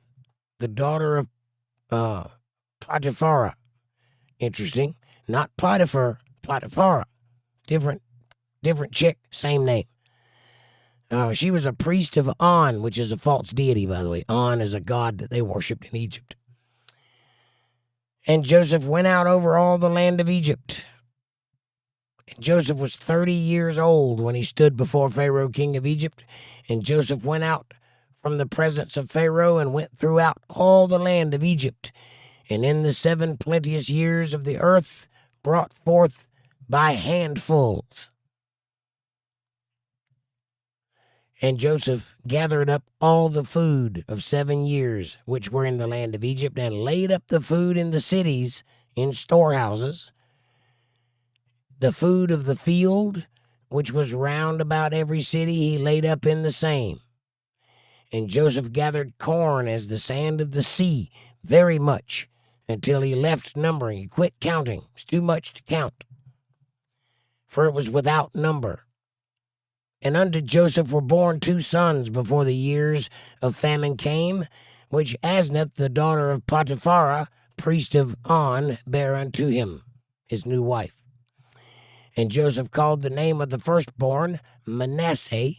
the daughter of Potiphar. Interesting. Not Potiphar, Potiphar. Different chick, same name. She was a priest of On, which is a false deity, by the way. On is a god that they worshipped in Egypt. And Joseph went out over all the land of Egypt. And Joseph was 30 years old when he stood before Pharaoh, king of Egypt. And Joseph went out from the presence of Pharaoh and went throughout all the land of Egypt. And in the 7 plenteous years of the earth brought forth by handfuls. And Joseph gathered up all the food of 7 years which were in the land of Egypt, and laid up the food in the cities in storehouses. The food of the field, which was round about every city, he laid up in the same. And Joseph gathered corn as the sand of the sea, very much, until he left numbering. He quit counting. It's too much to count, for it was without number. And unto Joseph were born 2 sons before the years of famine came, which Asnath, the daughter of Potiphar, priest of On, bare unto him, his new wife. And Joseph called the name of the firstborn Manasseh,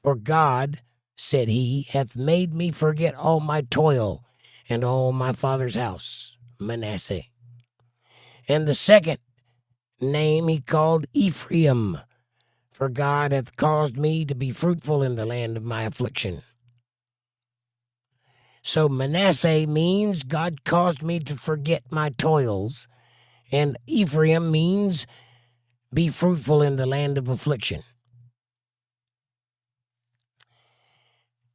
for God, said he, hath made me forget all my toil and all my father's house, Manasseh. And the second name he called Ephraim, for God hath caused me to be fruitful in the land of my affliction. So Manasseh means God caused me to forget my toils, and Ephraim means be fruitful in the land of affliction.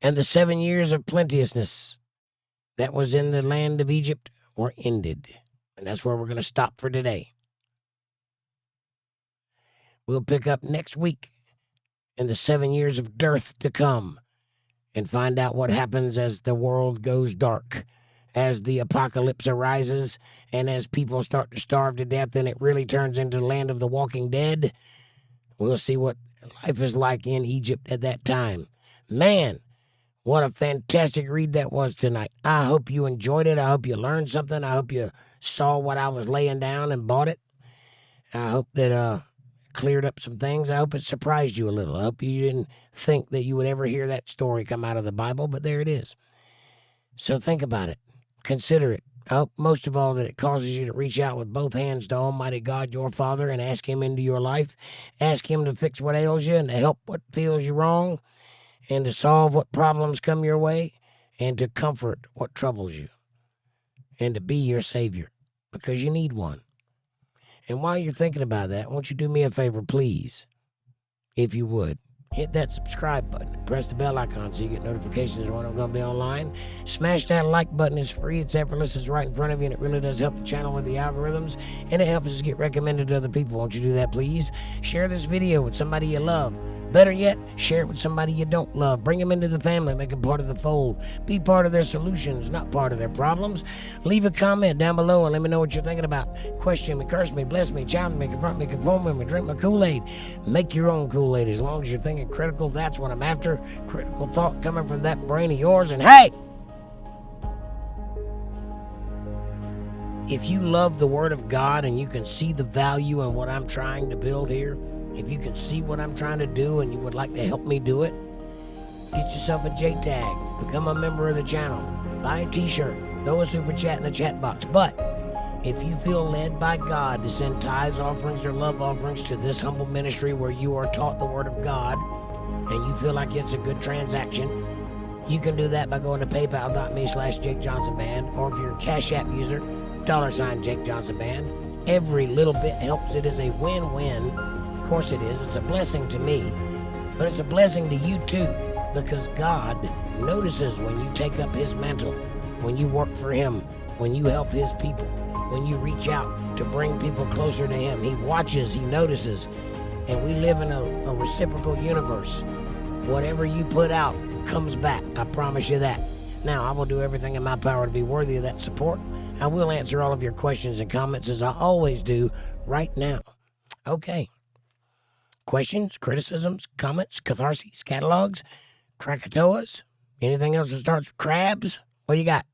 And the 7 years of plenteousness that was in the land of Egypt were ended. And that's where we're going to stop for today. We'll pick up next week in the 7 years of dearth to come and find out what happens as the world goes dark, as the apocalypse arises, and as people start to starve to death and it really turns into the land of the walking dead. We'll see what life is like in Egypt at that time. Man, what a fantastic read that was tonight. I hope you enjoyed it. I hope you learned something. I hope you saw what I was laying down and bought it. I hope that cleared up some things. I hope it surprised you a little. I hope you didn't think that you would ever hear that story come out of the Bible, but there it is. So think about it. Consider it. I hope most of all that it causes you to reach out with both hands to Almighty God, your Father, and ask Him into your life. Ask Him to fix what ails you and to help what feels you wrong and to solve what problems come your way and to comfort what troubles you and to be your Savior because you need one. And while you're thinking about that, won't you do me a favor, please, if you would? Hit that subscribe button. Press the bell icon so you get notifications when I'm going to be online. Smash that like button. It's free. It's effortless. It's right in front of you, and it really does help the channel with the algorithms, and it helps us get recommended to other people. Won't you do that, please? Share this video with somebody you love. Better yet, share it with somebody you don't love. Bring them into the family. Make them part of the fold. Be part of their solutions, not part of their problems. Leave a comment down below and let me know what you're thinking about. Question me, curse me, bless me, challenge me, confront me, conform me, drink my Kool-Aid. Make your own Kool-Aid as long as you're thinking critical. That's what I'm after. Critical thought coming from that brain of yours. And hey! If you love the Word of God and you can see the value in what I'm trying to build here, if you can see what I'm trying to do and you would like to help me do it, get yourself a J tag, become a member of the channel, buy a t-shirt, throw a super chat in the chat box. But if you feel led by God to send tithes, offerings, or love offerings to this humble ministry where you are taught the Word of God and you feel like it's a good transaction, you can do that by going to paypal.me/jakejohnsonband, or if you're a Cash App user, $jakejohnsonband. Every little bit helps. It is a win-win. Of course it is. It's a blessing to me, but it's a blessing to you too, because God notices when you take up His mantle, when you work for Him, when you help His people, when you reach out to bring people closer to Him. He watches, He notices, and we live in a reciprocal universe. Whatever you put out comes back. I promise you that. Now, I will do everything in my power to be worthy of that support. I will answer all of your questions and comments as I always do right now. Okay. Questions, criticisms, comments, catharses, catalogs, Krakatoas, anything else that starts with crabs? What do you got?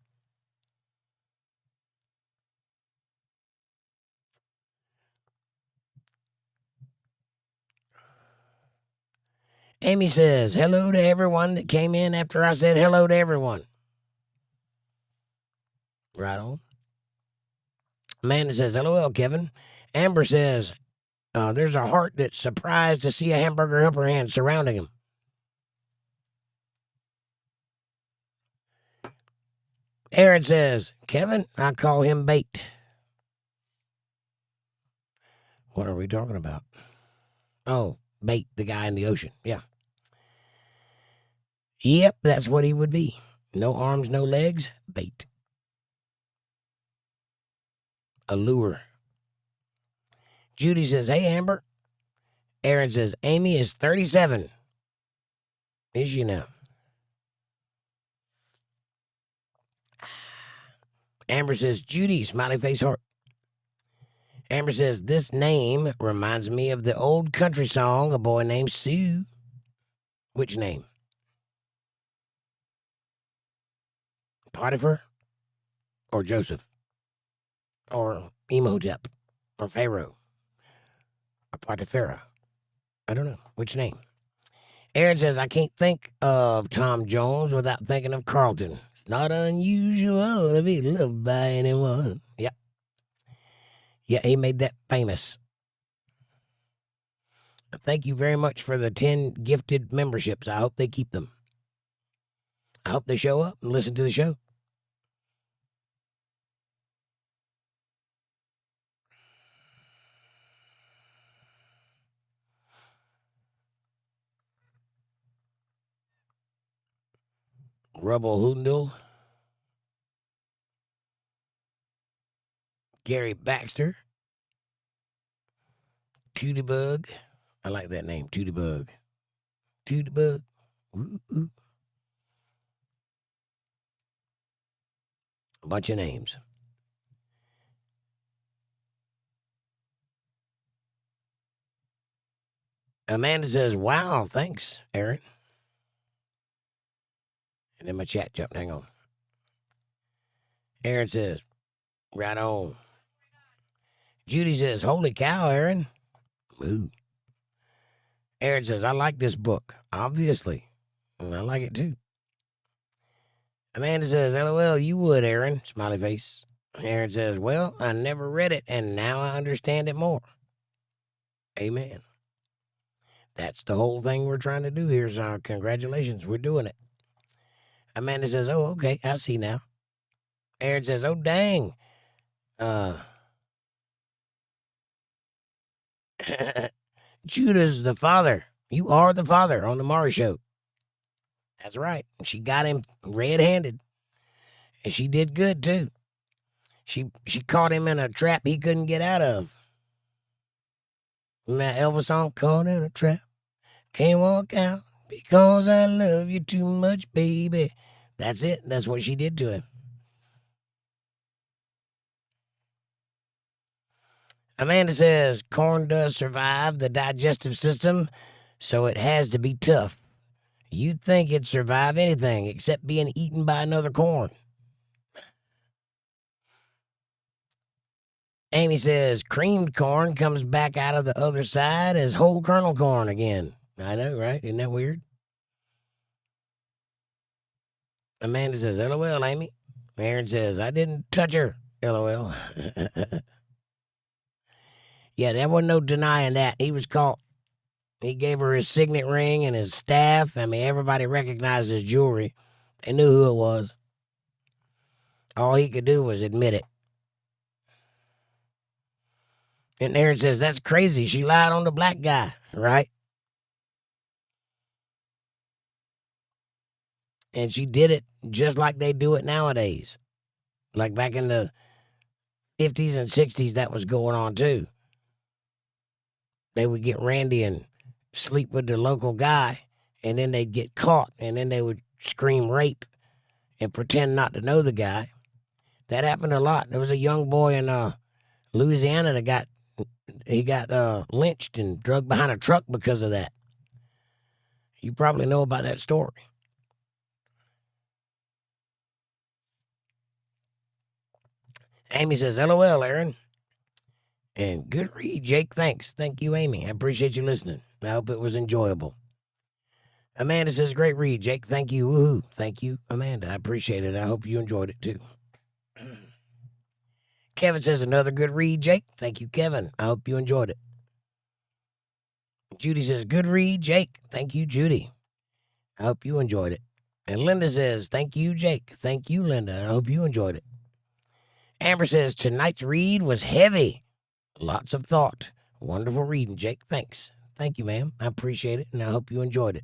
Amy says, hello to everyone that came in after I said hello to everyone. Right on. Amanda says, LOL, Kevin. Amber says, there's a heart that's surprised to see a hamburger helper hand surrounding him. Aaron says, Kevin, I call him bait. What are we talking about? Oh, bait, the guy in the ocean. Yeah. Yep, that's what he would be. No arms, no legs, bait. A lure. Judy says, hey, Amber. Aaron says, Amy is 37. Is she now? Amber says, Judy, smiley face heart. Amber says, this name reminds me of the old country song, A Boy Named Sue. Which name? Potiphar? Or Joseph? Or Imhotep? Or Pharaoh? Or Potiphar? I don't know. Which name? Aaron says, I can't think of Tom Jones without thinking of Carlton. It's not unusual to be loved by anyone. Yep. Yeah, he made that famous. Thank you very much for the 10 gifted memberships. I hope they keep them. I hope they show up and listen to the show. Rubble Hoondle. Gary Baxter. Tootybug. I like that name, Tootybug. Tootybug. Ooh, ooh. A bunch of names. Amanda says, wow, thanks, Aaron. And then my chat jumped. Hang on. Aaron says, right on. Judy says, holy cow, Aaron. Ooh. Aaron says, I like this book, obviously. And I like it too. Amanda says, LOL, you would, Aaron. Smiley face. Aaron says, well, I never read it, and now I understand it more. Amen. That's the whole thing we're trying to do here, so congratulations, we're doing it. Amanda says, oh, okay, I see now. Aaron says, oh, dang. Judah's the father. You are the father on the Maury Show. That's right. She got him red-handed. And she did good, too. She caught him in a trap he couldn't get out of. Remember that Elvis song, Caught in a Trap? Can't walk out because I love you too much, baby. That's it. That's what she did to him. Amanda says, corn does survive the digestive system, so it has to be tough. You'd think it'd survive anything except being eaten by another corn. Amy says, creamed corn comes back out of the other side as whole kernel corn again. I know, right? Isn't that weird? Amanda says, LOL, Amy. Aaron says, I didn't touch her. LOL. Yeah, there wasn't no denying that. He was caught. He gave her his signet ring and his staff. I mean, everybody recognized his jewelry. They knew who it was. All he could do was admit it. And Aaron says, that's crazy. She lied on the black guy, right? And she did it just like they do it nowadays. Like back in the 50s and 60s, that was going on too. They would get Randy and sleep with the local guy, and then they'd get caught, and then they would scream rape and pretend not to know the guy. That happened a lot. There was a young boy in Louisiana that got lynched and drugged behind a truck because of that. You probably know about that story. Amy says, LOL, Aaron. And good read, Jake. Thanks. Thank you, Amy. I appreciate you listening. I hope it was enjoyable. Amanda says, great read, Jake. Thank you. Woohoo. Thank you, Amanda. I appreciate it. I hope you enjoyed it, too. Kevin says, another good read, Jake. Thank you, Kevin. I hope you enjoyed it. Judy says, good read, Jake. Thank you, Judy. I hope you enjoyed it. And Linda says, thank you, Jake. Thank you, Linda. I hope you enjoyed it. Amber says, tonight's read was heavy. Lots of thought. Wonderful reading, Jake. Thanks. Thank you, ma'am. I appreciate it, and I hope you enjoyed it.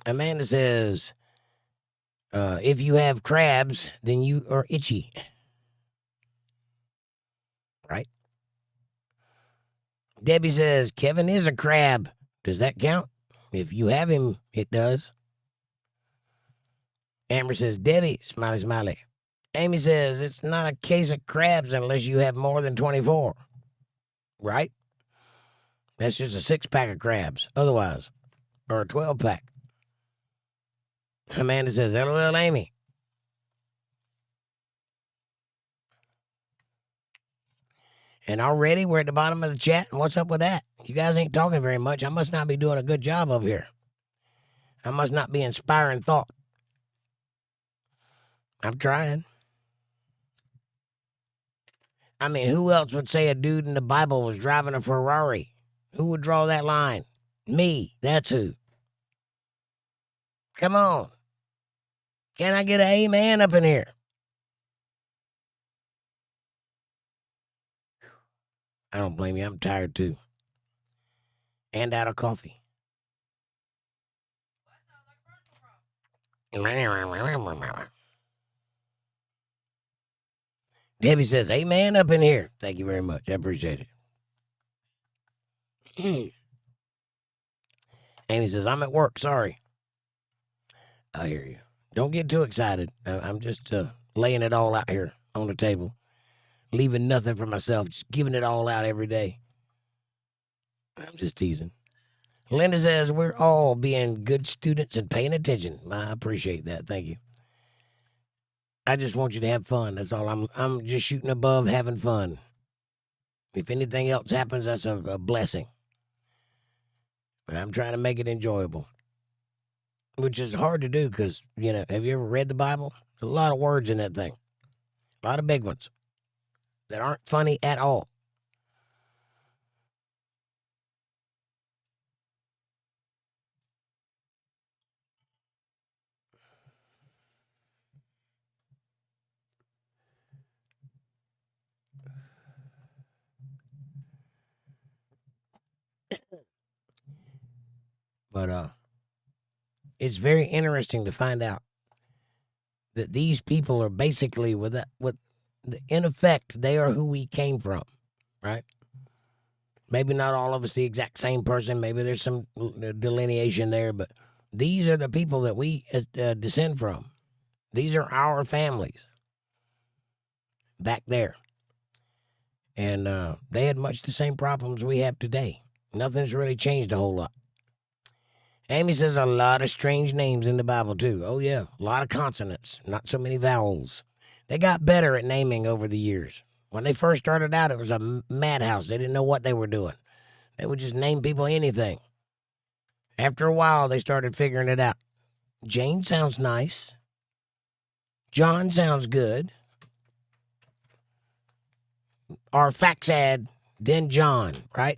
Amanda says, if you have crabs, then you are itchy. Right? Debbie says, Kevin is a crab. Does that count? If you have him, it does. Amber says, Debbie, smiley, smiley. Amy says, it's not a case of crabs unless you have more than 24. Right? That's just a 6-pack of crabs. Otherwise, or a 12-pack. Amanda says, LOL, Amy. And already we're at the bottom of the chat. And what's up with that? You guys ain't talking very much. I must not be doing a good job over here. I must not be inspiring thought. I'm trying. I mean, who else would say a dude in the Bible was driving a Ferrari? Who would draw that line? Me. That's who. Come on. Can I get an amen up in here? I don't blame you. I'm tired too. And out of coffee. Debbie says, amen up in here. Thank you very much. I appreciate it. Amy says, I'm at work. Sorry. I hear you. Don't get too excited. I'm just laying it all out here on the table. Leaving nothing for myself. Just giving it all out every day. I'm just teasing. Linda says, we're all being good students and paying attention. I appreciate that. Thank you. I just want you to have fun. That's all. I'm just shooting above having fun. If anything else happens, that's a blessing. But I'm trying to make it enjoyable, which is hard to do because, have you ever read the Bible? There's a lot of words in that thing, a lot of big ones that aren't funny at all. But it's very interesting to find out that these people are basically in effect, they are who we came from, right? Maybe not all of us the exact same person. Maybe there's some delineation there, but these are the people that we descend from. These are our families back there. And they had much the same problems we have today. Nothing's really changed a whole lot. Amy says a lot of strange names in the Bible, too. Oh, yeah, a lot of consonants, not so many vowels. They got better at naming over the years. When they first started out, it was a madhouse. They didn't know what they were doing. They would just name people anything. After a while, they started figuring it out. Jane sounds nice. John sounds good. Arphaxad, then John, right?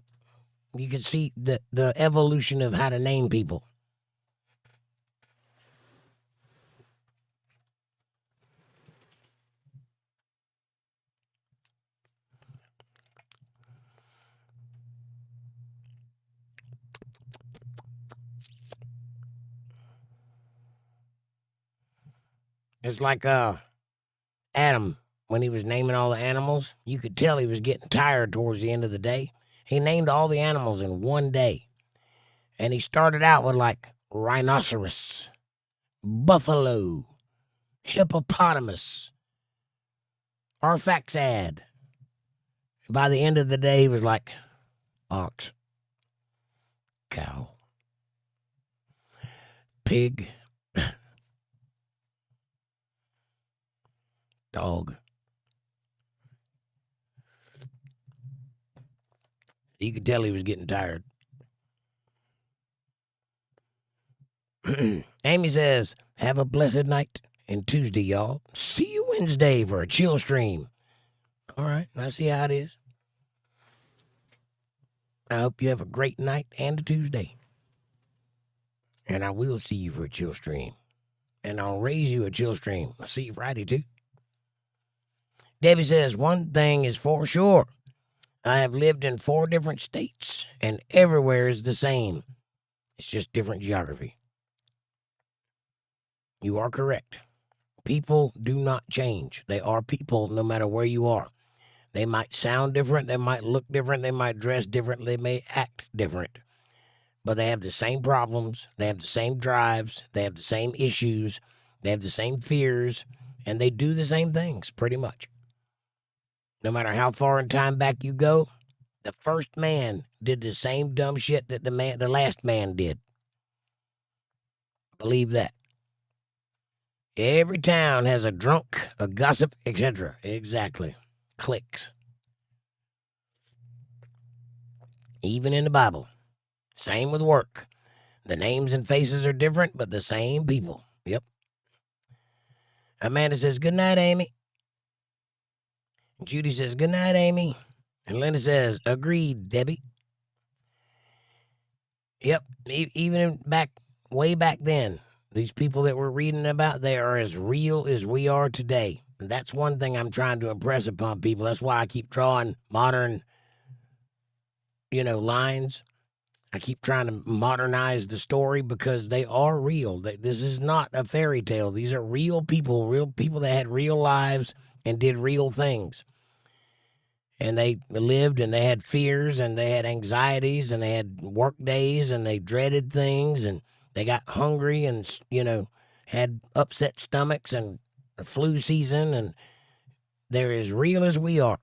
You can see the evolution of how to name people. It's like Adam, when he was naming all the animals, you could tell he was getting tired towards the end of the day. He named all the animals in one day. And he started out with like rhinoceros, buffalo, hippopotamus, Arphaxad. By the end of the day, he was like ox, cow, pig, dog. You could tell he was getting tired. Amy says, have a blessed night and Tuesday, y'all. See you Wednesday for a chill stream. All right, I see how it is. I hope you have a great night and a Tuesday. And I will see you for a chill stream. And I'll raise you a chill stream. I'll see you Friday, too. Debbie says, one thing is for sure. I have lived in 4 different states, and everywhere is the same. It's just different geography. You are correct. People do not change. They are people no matter where you are. They might sound different. They might look different. They might dress different. They may act different. But they have the same problems. They have the same drives. They have the same issues. They have the same fears. And they do the same things, pretty much. No matter how far in time back you go, the first man did the same dumb shit that the last man did. Believe that. Every town has a drunk, a gossip, etc. Exactly. Cliques. Even in the Bible. Same with work. The names and faces are different, but the same people. Yep. Amanda says, good night, Amy. Judy says, good night, Amy. And Linda says, agreed, Debbie. Yep. Even way back then, these people that we're reading about, they are as real as we are today. And that's one thing I'm trying to impress upon people. That's why I keep drawing modern, lines. I keep trying to modernize the story because they are real. This is not a fairy tale. These are real people that had real lives and did real things. And they lived and they had fears and they had anxieties and they had work days and they dreaded things and they got hungry and, had upset stomachs and a flu season, and they're as real as we are.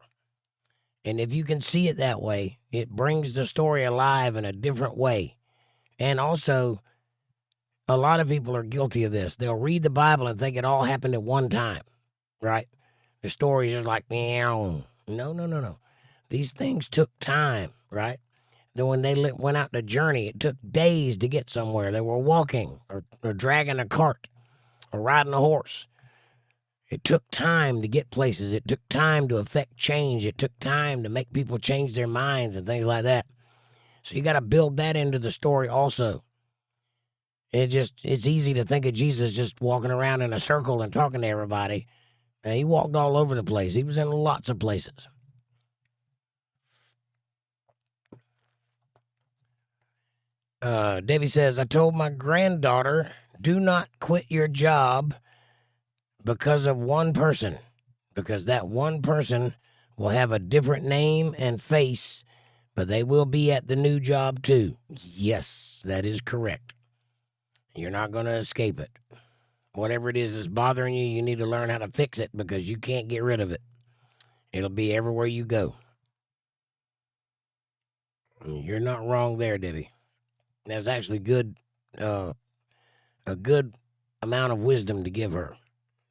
And if you can see it that way, it brings the story alive in a different way. And also, a lot of people are guilty of this. They'll read the Bible and think it all happened at one time, right? The story is just like, meow. No. These things took time, right? Then when they went out to journey, it took days to get somewhere. They were walking or dragging a cart or riding a horse. It took time to get places. It took time to affect change. It took time to make people change their minds and things like that. So you got to build that into the story also. It's easy to think of Jesus just walking around in a circle and talking to everybody. And he walked all over the place. He was in lots of places. Debbie says, I told my granddaughter, do not quit your job because of one person, because that one person will have a different name and face, but they will be at the new job too. Yes, that is correct. You're not going to escape it. Whatever it is that's bothering you, you need to learn how to fix it because you can't get rid of it. It'll be everywhere you go. You're not wrong there, Debbie. That's actually good, a good amount of wisdom to give her.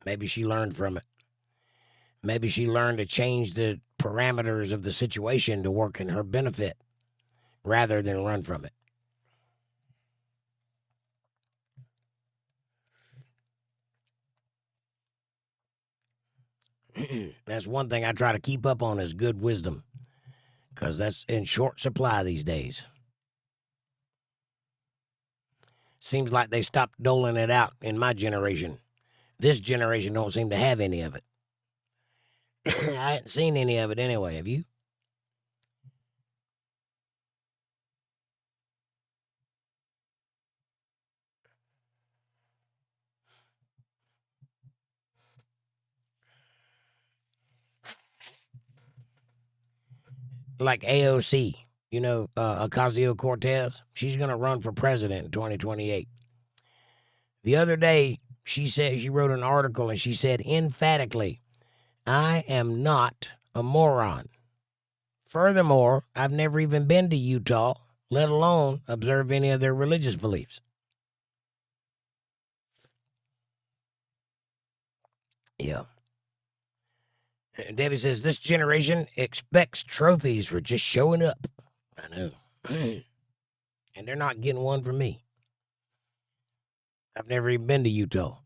Maybe she learned from it. Maybe she learned to change the parameters of the situation to work in her benefit rather than run from it. That's one thing I try to keep up on is good wisdom, because that's in short supply these days. Seems like they stopped doling it out in my generation. This generation don't seem to have any of it. I hadn't seen any of it anyway, have you? Like AOC, Ocasio-Cortez, she's going to run for president in 2028. The other day, she wrote an article and she said emphatically, I am not a moron. Furthermore, I've never even been to Utah, let alone observe any of their religious beliefs. Yeah. Debbie says, this generation expects trophies for just showing up. I know. And they're not getting one from me. I've never even been to Utah.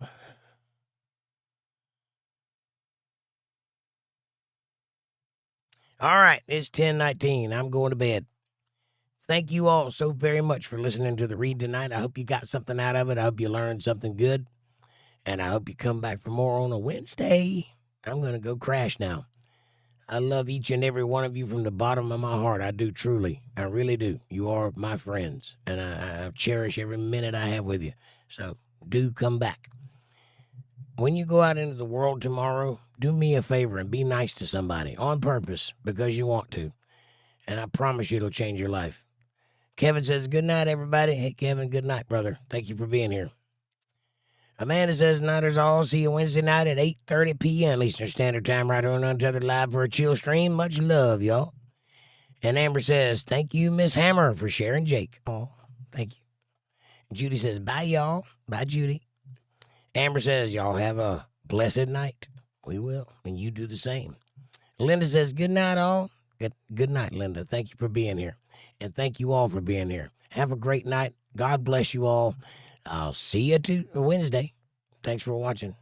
All right, it's 10:19. I'm going to bed. Thank you all so very much for listening to the read tonight. I hope you got something out of it. I hope you learned something good. And I hope you come back for more on a Wednesday. I'm going to go crash now. I love each and every one of you from the bottom of my heart. I do, truly. I really do. You are my friends. And I cherish every minute I have with you. So do come back. When you go out into the world tomorrow, do me a favor and be nice to somebody on purpose because you want to. And I promise you it'll change your life. Kevin says, good night, everybody. Hey, Kevin, good night, brother. Thank you for being here. Amanda says, nighters all. See you Wednesday night at 8:30 p.m. Eastern Standard Time right here on Untethered Live for a chill stream. Much love, y'all. And Amber says, thank you, Miss Hammer, for sharing Jake. Oh, thank you. Judy says, bye, y'all. Bye, Judy. Amber says, y'all have a blessed night. We will, and you do the same. Linda says, good night, all. Good night, Linda. Thank you for being here. And thank you all for being here. Have a great night. God bless you all. I'll see you Wednesday. Thanks for watching.